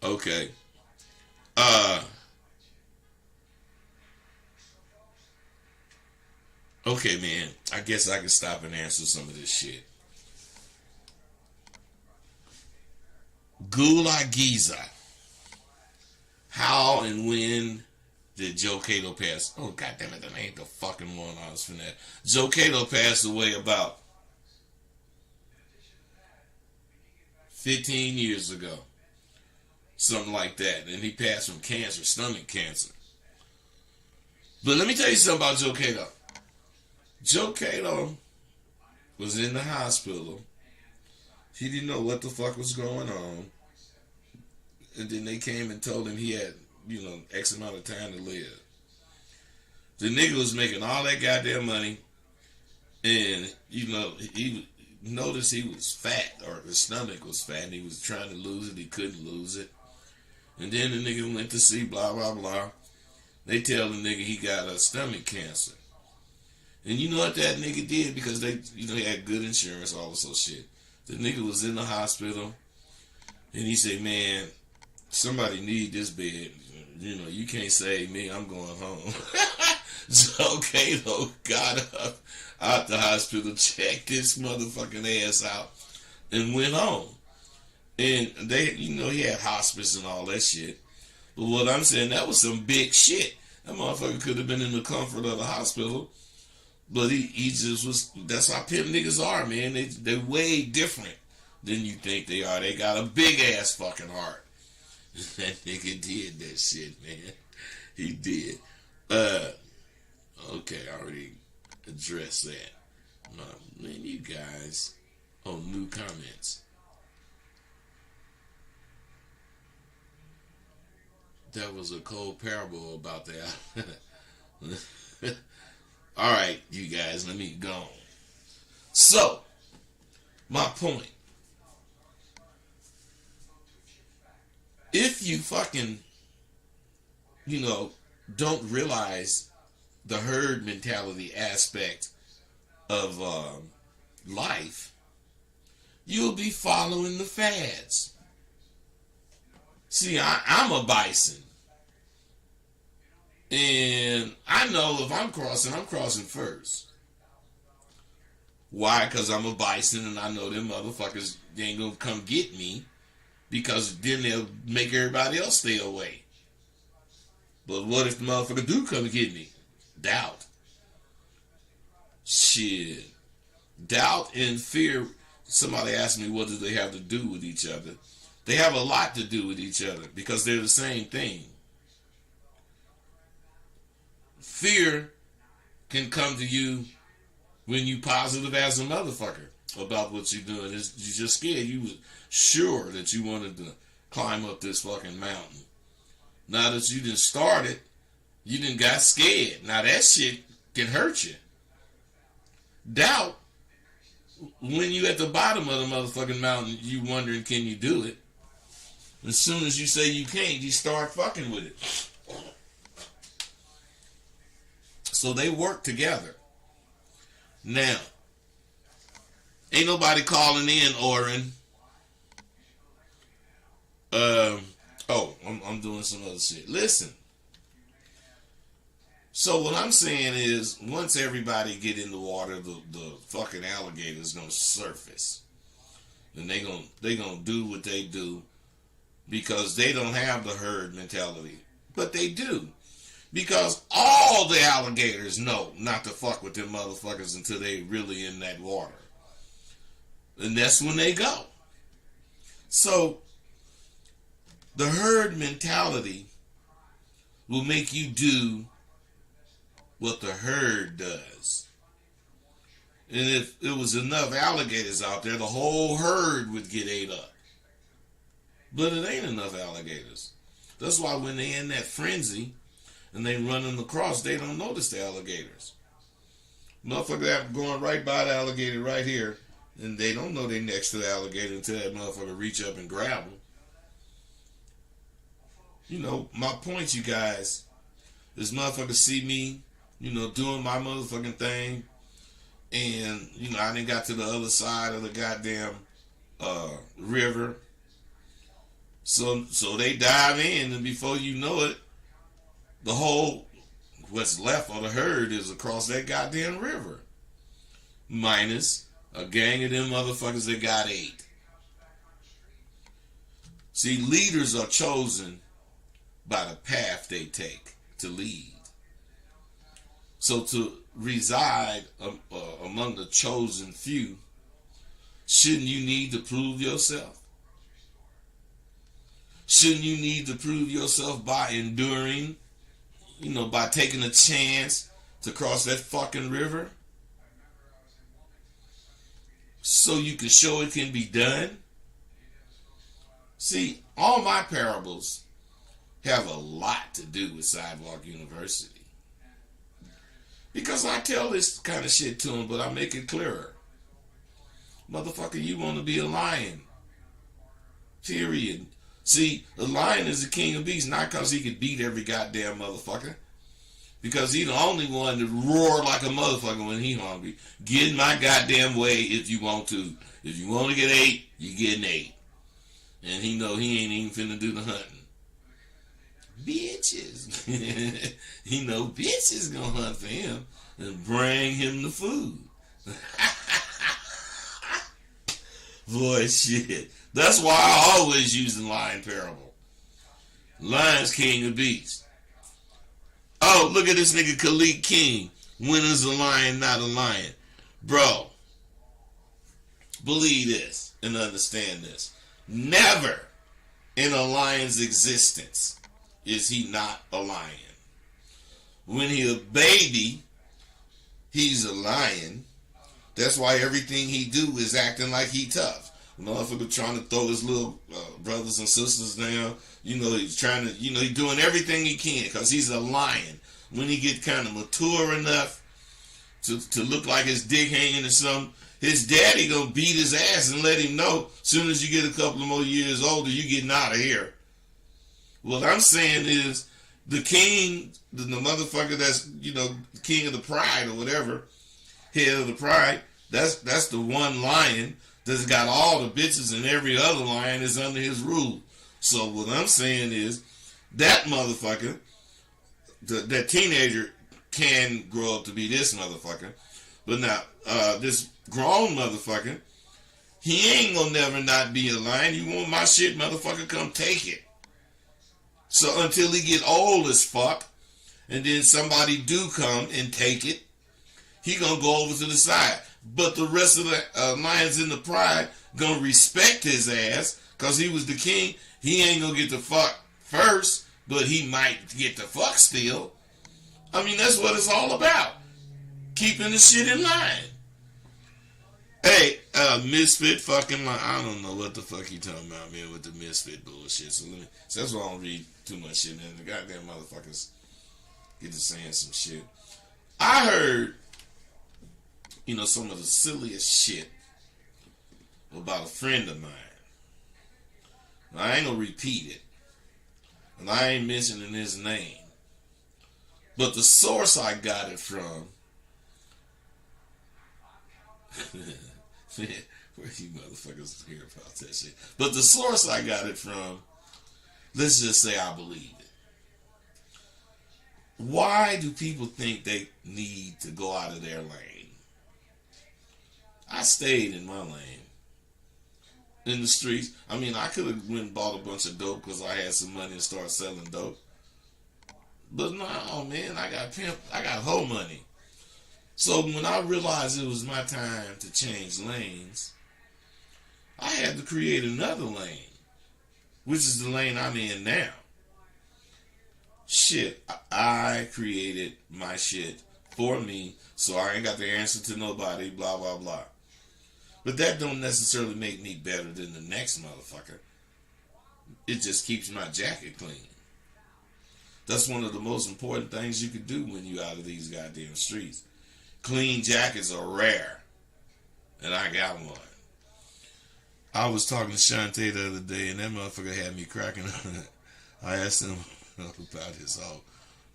Okay. Okay, man. I guess I can stop and answer some of this shit. Gula Giza. How and when did Joe Kato pass? Oh, goddamn it, that ain't the fucking one I was finna. Joe Kato passed away about 15 years ago. Something like that. And he passed from cancer, stomach cancer. But let me tell you something about Joe Kato. Joe Kato was in the hospital. He didn't know what the fuck was going on. And then they came and told him he had, X amount of time to live. The nigga was making all that goddamn money. And, he noticed he was fat, or his stomach was fat, and he was trying to lose it. He couldn't lose it. And then the nigga went to see blah, blah, blah. They tell the nigga he got a stomach cancer. And you know what that nigga did? Because they, he had good insurance, all this shit. The nigga was in the hospital, and he said, "Man, somebody need this bed. You can't save me. I'm going home." So Kato got up out the hospital, checked this motherfucking ass out, and went home. And they, he had hospice and all that shit. But what I'm saying, that was some big shit. That motherfucker could have been in the comfort of the hospital. But he just was, that's how pimp niggas are, man. They're way different than you think they are. They got a big ass fucking heart. That nigga did that shit, man. He did. Okay, I already addressed that. Man, you guys. Oh, new comments. That was a cold parable about that. Alright, you guys, let me go on. So, my point. If you fucking, don't realize the herd mentality aspect of life, you'll be following the fads. See, I'm a bison. And I know if I'm crossing first. Why? Because I'm a bison and I know them motherfuckers ain't gonna come get me, because then they'll make everybody else stay away. But what if the motherfucker do come get me? Doubt. Shit. Doubt and fear. Somebody asked me, what do they have to do with each other? They have a lot to do with each other because they're the same thing. Fear can come to you when you positive as a motherfucker about what you're doing. You're just scared. You was sure that you wanted to climb up this fucking mountain. Now that you done started, you done got scared. Now that shit can hurt you. Doubt, when you at the bottom of the motherfucking mountain, you wondering, can you do it? As soon as you say you can't, you start fucking with it. So they work together. Now, ain't nobody calling in, Oren. I'm doing some other shit. Listen. So what I'm saying is, once everybody get in the water, the fucking alligator's gonna surface. And they gonna do what they do because they don't have the herd mentality. But they do. Because all the alligators know not to fuck with them motherfuckers until they really in that water. And that's when they go. So, the herd mentality will make you do what the herd does. And if it was enough alligators out there, the whole herd would get ate up. But it ain't enough alligators. That's why when they in that frenzy and they running across, they don't notice the alligators. Motherfucker going right by the alligator right here, and they don't know they next to the alligator until that motherfucker reach up and grab them. My point, you guys, is motherfuckers see me, doing my motherfucking thing, and, I done got to the other side of the goddamn river. So they dive in, and before you know it, the whole, what's left of the herd is across that goddamn river. Minus a gang of them motherfuckers that got ate. See, leaders are chosen by the path they take to lead. So to reside among the chosen few, shouldn't you need to prove yourself? Shouldn't you need to prove yourself by enduring, by taking a chance to cross that fucking river? So you can show it can be done? See, all my parables have a lot to do with Sidewalk University. Because I tell this kind of shit to them, but I make it clearer. Motherfucker, you want to be a lion. Period. See, the lion is the king of beasts, not because he could beat every goddamn motherfucker. Because he the only one that roar like a motherfucker when he hungry. Get in my goddamn way if you want to. If you want to get ate, you getting ate. And he know he ain't even finna do the hunting. Bitches. He know bitches gonna hunt for him and bring him the food. Boy, shit. That's why I always use the lion parable. Lion's king of beasts. Oh, look at this nigga Khalid King. When is a lion not a lion? Bro, believe this and understand this. Never in a lion's existence is he not a lion. When he's a baby, he's a lion. That's why everything he do is acting like he tough. Motherfucker trying to throw his little brothers and sisters down. He's trying to, he's doing everything he can because he's a lion. When he get kind of mature enough to look like his dick hanging or something, his daddy gonna beat his ass and let him know as soon as you get a couple of more years older, you getting out of here. What I'm saying is the king, the motherfucker that's, king of the pride or whatever, head of the pride, that's the one lion that's got all the bitches and every other lion is under his rule. So what I'm saying is that motherfucker, that teenager can grow up to be this motherfucker. But now, this grown motherfucker, he ain't gonna never not be a lion. You want my shit, motherfucker, come take it. So until he get old as fuck, and then somebody do come and take it, he gonna go over to the side. But the rest of the lions in the pride gonna respect his ass, cause he was the king. He ain't gonna get the fuck first, but he might get the fuck still. I mean, that's what it's all about. Keeping the shit in line. Hey, misfit fucking line. I don't know what the fuck he talking about, man, with the misfit bullshit. So that's why I don't read too much shit, man. The goddamn motherfuckers get to saying some shit. I heard, some of the silliest shit about a friend of mine. Now, I ain't gonna repeat it. And I ain't mentioning his name. But the source I got it from, where you motherfuckers hear about that shit? But the source I got it from, let's just say I believe it. Why do people think they need to go out of their lane? I stayed in my lane. In the streets. I mean, I could have went and bought a bunch of dope because I had some money and started selling dope. But no, man, I got whole money. So when I realized it was my time to change lanes, I had to create another lane, which is the lane I'm in now. Shit, I created my shit for me, so I ain't got to answer to nobody, blah, blah, blah. But that don't necessarily make me better than the next motherfucker. It just keeps my jacket clean. That's one of the most important things you could do when you out of these goddamn streets. Clean jackets are rare. And I got one. I was talking to Shantae the other day, and that motherfucker had me cracking on it. I asked him about his hoe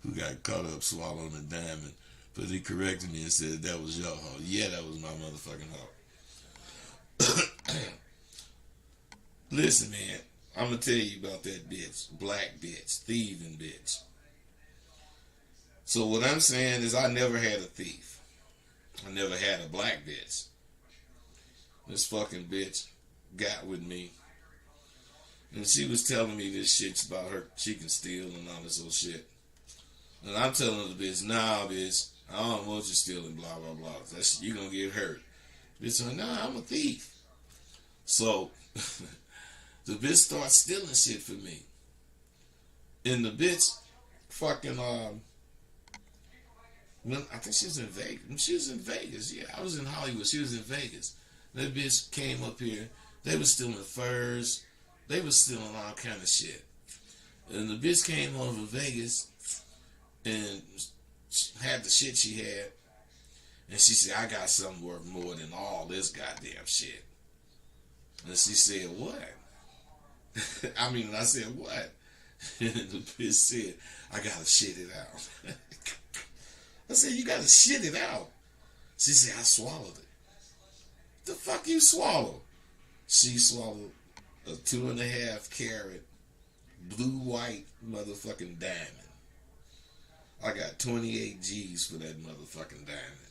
who got caught up swallowing a diamond. But he corrected me and said, that was your hoe. Yeah, that was my motherfucking hoe. Listen, man, I'm gonna tell you about that bitch, black bitch, thieving bitch. So what I'm saying is I never had a thief. I never had a black bitch. This fucking bitch got with me. And she was telling me this shit about her, she can steal and all this old shit. And I'm telling the bitch, nah, bitch, I don't want you stealing, blah, blah, blah. You gonna get hurt. Bitch like, nah, I'm a thief. So, the bitch starts stealing shit for me. And the bitch fucking, I think she was in Vegas. She was in Vegas, yeah. I was in Hollywood. She was in Vegas. That bitch came up here. They was stealing furs. They was stealing all kind of shit. And the bitch came over to Vegas and had the shit she had. And she said, I got something worth more than all this goddamn shit. And she said, what? I said, what? And the bitch said, I gotta shit it out. I said, you gotta shit it out. She said, I swallowed it. The fuck you swallow? She swallowed a 2.5 carat blue-white motherfucking diamond. I got 28 G's for that motherfucking diamond.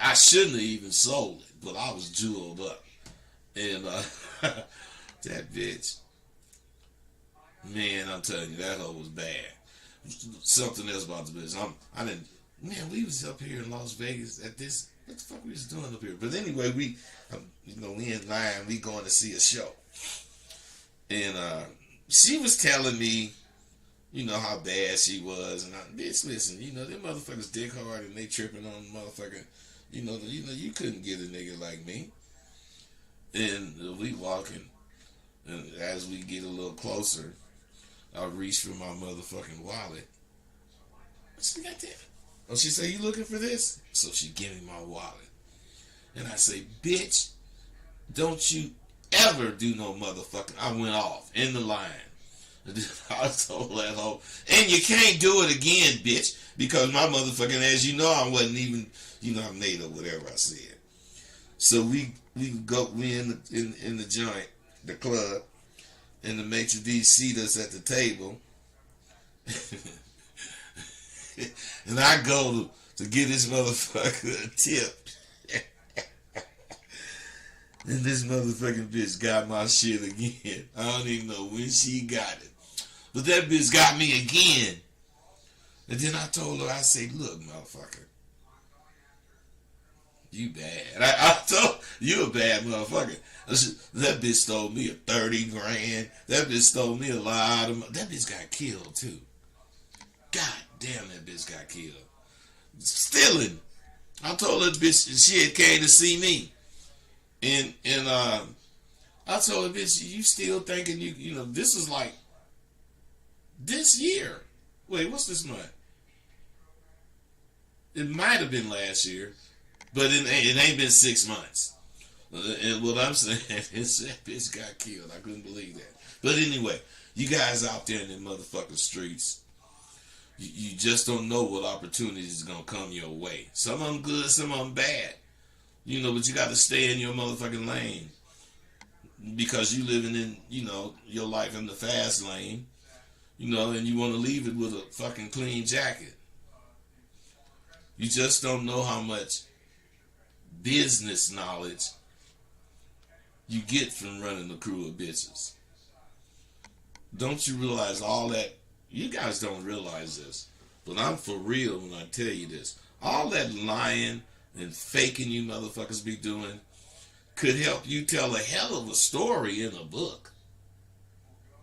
I shouldn't have even sold it, but I was jeweled up. And that bitch Man, I'm telling you, that hoe was bad. Something else about the bitch. I didn't. Man, we was up here in Las Vegas at this. What the fuck we was doing up here? But anyway, we in line. We going to see a show, and she was telling me, how bad she was, and bitch, listen, them motherfuckers dick hard and they tripping on motherfucking, you couldn't get a nigga like me, and we walking, and as we get a little closer, I reach for my motherfucking wallet. She got that. Oh, she say, you looking for this? So she give me my wallet. And I say, bitch, don't you ever do no motherfucking. I went off in the line. I told that hoe, and you can't do it again, bitch, because my motherfucking, as you know, I wasn't even, I made up whatever I said. So we in the joint, the club, and the maitre d' seat us at the table. And I go to get this motherfucker a tip. And this motherfucking bitch got my shit again. I don't even know when she got it. But that bitch got me again. And then I told her, I say, look, motherfucker, you bad. I told you a bad motherfucker. That bitch stole me a 30 grand. That bitch stole me a lot of money. That bitch got killed too. God damn, that bitch got killed. Stealing. I told her bitch she had came to see me. And I told her, bitch, you still thinking this is like this year. Wait, what's this month? It might have been last year, but it ain't been 6 months. And what I'm saying is that bitch got killed. I couldn't believe that. But anyway, you guys out there in the motherfucking streets, you just don't know what opportunities is going to come your way. Some of them good, some of them bad. But you got to stay in your motherfucking lane. Because you living in, your life in the fast lane. And you want to leave it with a fucking clean jacket. You just don't know how much business knowledge you get from running a crew of bitches. Don't you realize all that? You guys don't realize this, but I'm for real when I tell you this. All that lying and faking you motherfuckers be doing could help you tell a hell of a story in a book.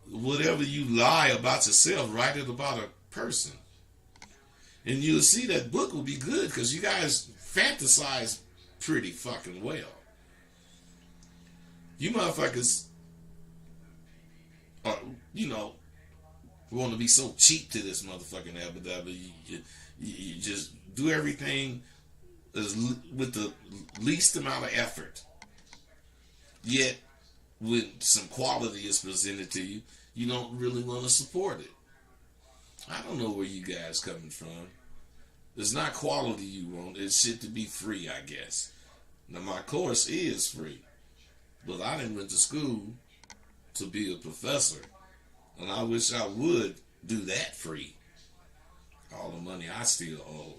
Whatever you lie about yourself, write it about a person. And you'll see that book will be good because you guys fantasize pretty fucking well. You motherfuckers are, want to be so cheap to this motherfucking abadabba. You just do everything with the least amount of effort. Yet, when some quality is presented to you, you don't really want to support it. I don't know where you guys coming from. It's not quality you want. It's shit to be free, I guess. Now, my course is free. But I didn't went to school to be a professor. And I wish I would do that free. All the money I still owe.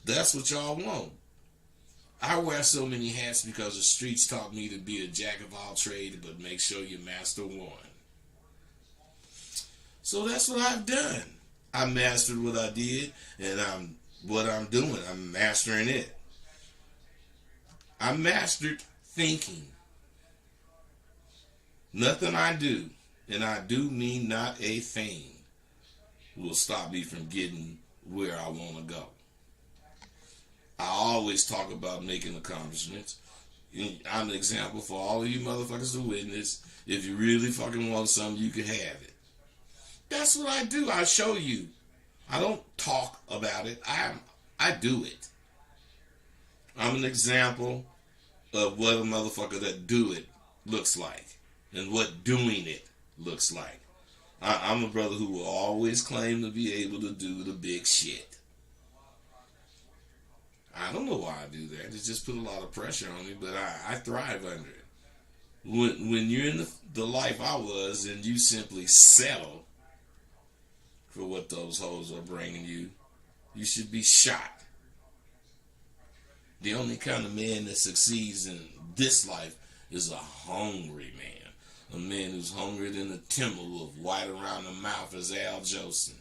That's what y'all want. I wear so many hats because the streets taught me to be a jack of all trades, but make sure you master one. So that's what I've done. I mastered what I did, and what I'm doing. I'm mastering it. I mastered thinking. Nothing I do, and I do mean not a thing, will stop me from getting where I want to go. I always talk about making accomplishments. I'm an example for all of you motherfuckers to witness. If you really fucking want something, you can have it. That's what I do. I show you. I don't talk about it. I do it. I'm an example of what a motherfucker that do it looks like and what doing it looks like. I'm a brother who will always claim to be able to do the big shit. I don't know why I do that. It just put a lot of pressure on me, but I thrive under it. When you're in the life I was and you simply settle for what those hoes are bringing you, you should be shot. The only kind of man that succeeds in this life is a hungry man. A man who's hungrier than a timberwolf, white around the mouth as Al Jolson.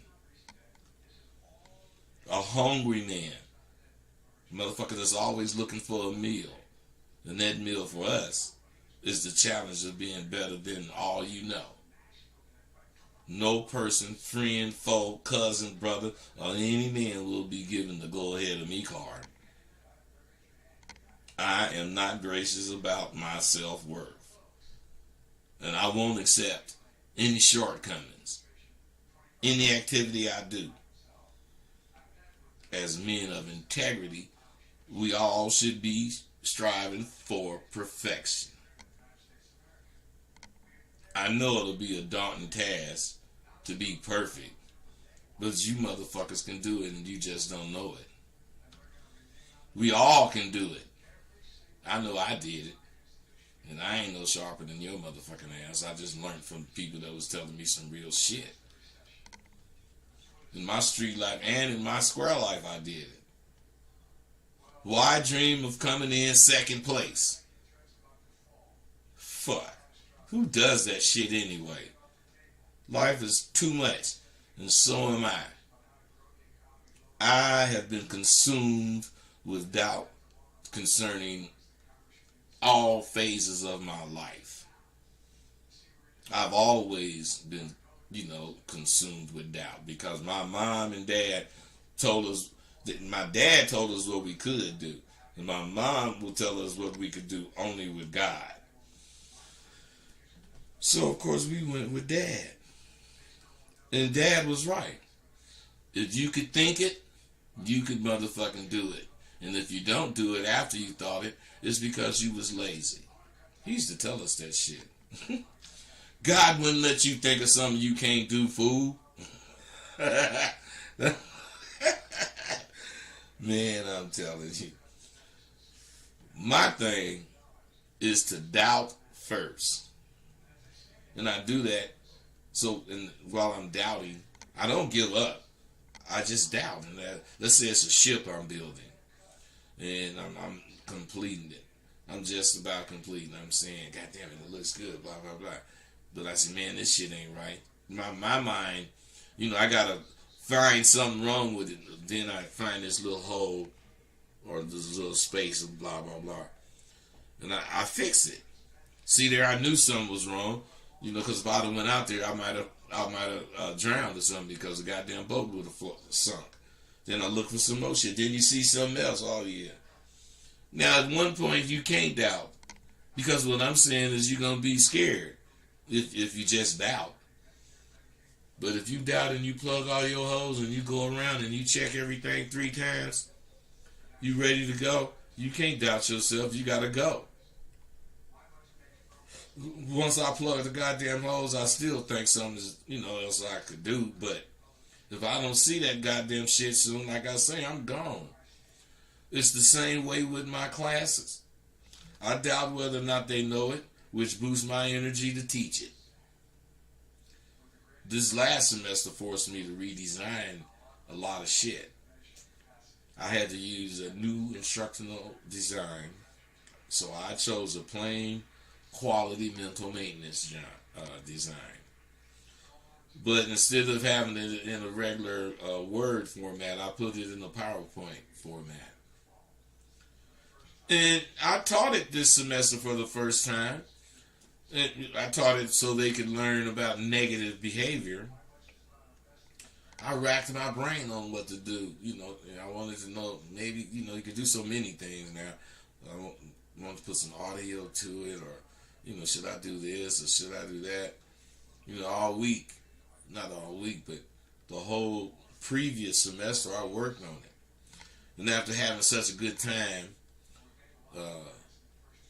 A hungry man. Motherfucker that's always looking for a meal. And that meal for us is the challenge of being better than all you know. No person, friend, foe, cousin, brother, or any man will be given the go ahead of me card. I am not gracious about my self-worth. And I won't accept any shortcomings. Any activity I do. As men of integrity, we all should be striving for perfection. I know it'll be a daunting task to be perfect, but you motherfuckers can do it and you just don't know it. We all can do it. I know I did it. And I ain't no sharper than your motherfucking ass. I just learned from people that was telling me some real shit. In my street life and in my square life, I did it. Why dream of coming in second place? Fuck. Who does that shit anyway? Life is too much, and so am I. I have been consumed with doubt concerning all phases of my life. I've always been, consumed with doubt because my mom and dad told us that my dad told us what we could do, and my mom will tell us what we could do only with God. So of course we went with Dad, and Dad was right. If you could think it, you could motherfucking do it. And if you don't do it after you thought it, it's because you was lazy. He used to tell us that shit. God wouldn't let you think of something you can't do, fool. Man, I'm telling you. My thing is to doubt first. And I do that while I'm doubting, I don't give up. I just doubt. And let's say it's a ship I'm building. And I'm completing it. I'm just about completing. I'm saying, God damn it looks good, blah, blah, blah. But I said, man, this shit ain't right. My mind, I gotta find something wrong with it. Then I find this little hole or this little space of blah, blah, blah. And I fix it. See there, I knew something was wrong. Because if I'd have went out there, I might have drowned or something because the goddamn boat would have sunk. Then I look for some more shit. Then you see something else. Oh, yeah. Now, at one point, you can't doubt. Because what I'm saying is you're going to be scared if you just doubt. But if you doubt and you plug all your holes and you go around and you check everything 3 times, you ready to go, you can't doubt yourself. You got to go. Once I plug the goddamn holes, I still think something else I could do. But if I don't see that goddamn shit soon, like I say, I'm gone. It's the same way with my classes. I doubt whether or not they know it, which boosts my energy to teach it. This last semester forced me to redesign a lot of shit. I had to use a new instructional design, so I chose a plain quality mental maintenance design. But instead of having it in a regular Word format, I put it in a PowerPoint format. And I taught it this semester for the first time. And I taught it so they could learn about negative behavior. I racked my brain on what to do. I wanted to know, maybe, you could do so many things now. I want to put some audio to it, or, should I do this or should I do that? All week. Not all week, but the whole previous semester I worked on it. And after having such a good time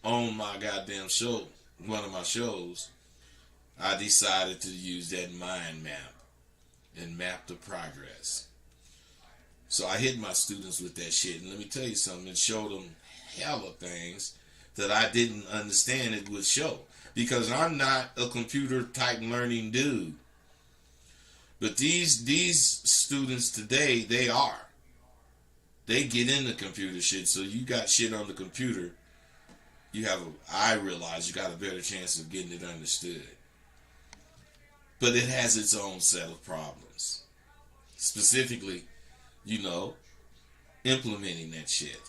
on my goddamn show, one of my shows, I decided to use that mind map and map the progress. So I hit my students with that shit, and let me tell you something, it showed them hella things that I didn't understand it would show. Because I'm not a computer type learning dude. But these students today, they are. They get into computer shit. So you got shit on the computer, I realize you got a better chance of getting it understood. But it has its own set of problems. Specifically, implementing that shit.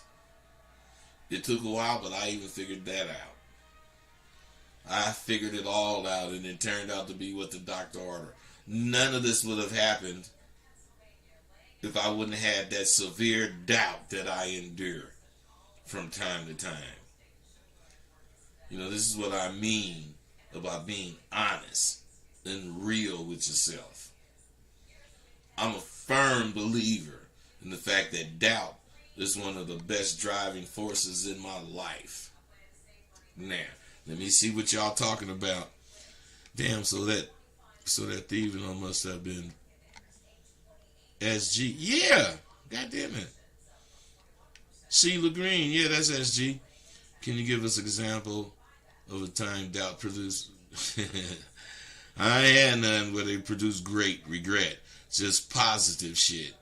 It took a while, but I even figured that out. I figured it all out, and it turned out to be what the doctor ordered. None of this would have happened if I wouldn't have had that severe doubt that I endure from time to time. This is what I mean about being honest and real with yourself. I'm a firm believer in the fact that doubt is one of the best driving forces in my life. Now, let me see what y'all talking about. Damn, so that thieving must have been SG. Yeah, God damn it. Sheila Green, yeah, that's SG. Can you give us an example of a time doubt produced? I ain't had none where they produced great regret. Just positive shit.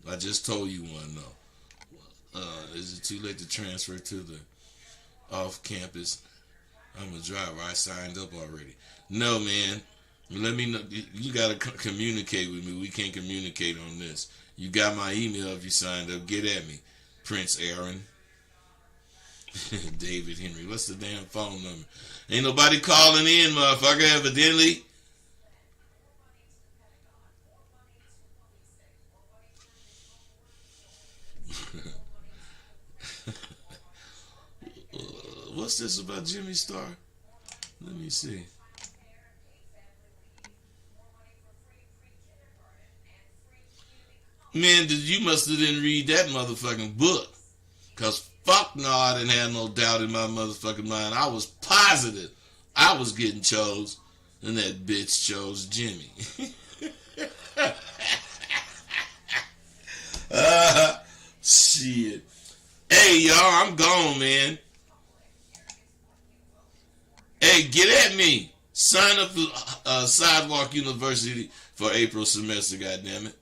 I just told you one though. Is it too late to transfer to the off campus? I'm a driver. I signed up already. No, man. Let me know. You gotta communicate with me. We can't communicate on this. You got my email if you signed up. Get at me. Prince Aaron. David Henry. What's the damn phone number? Ain't nobody calling in, motherfucker, evidently. What's this about Jimmy Star? Let me see. Man, you must have didn't read that motherfucking book. Because fuck no, I didn't have no doubt in my motherfucking mind. I was positive I was getting chose. And that bitch chose Jimmy. Shit. Hey, y'all, I'm gone, man. Hey, get at me. Sign up for Sidewalk University for April semester, goddammit.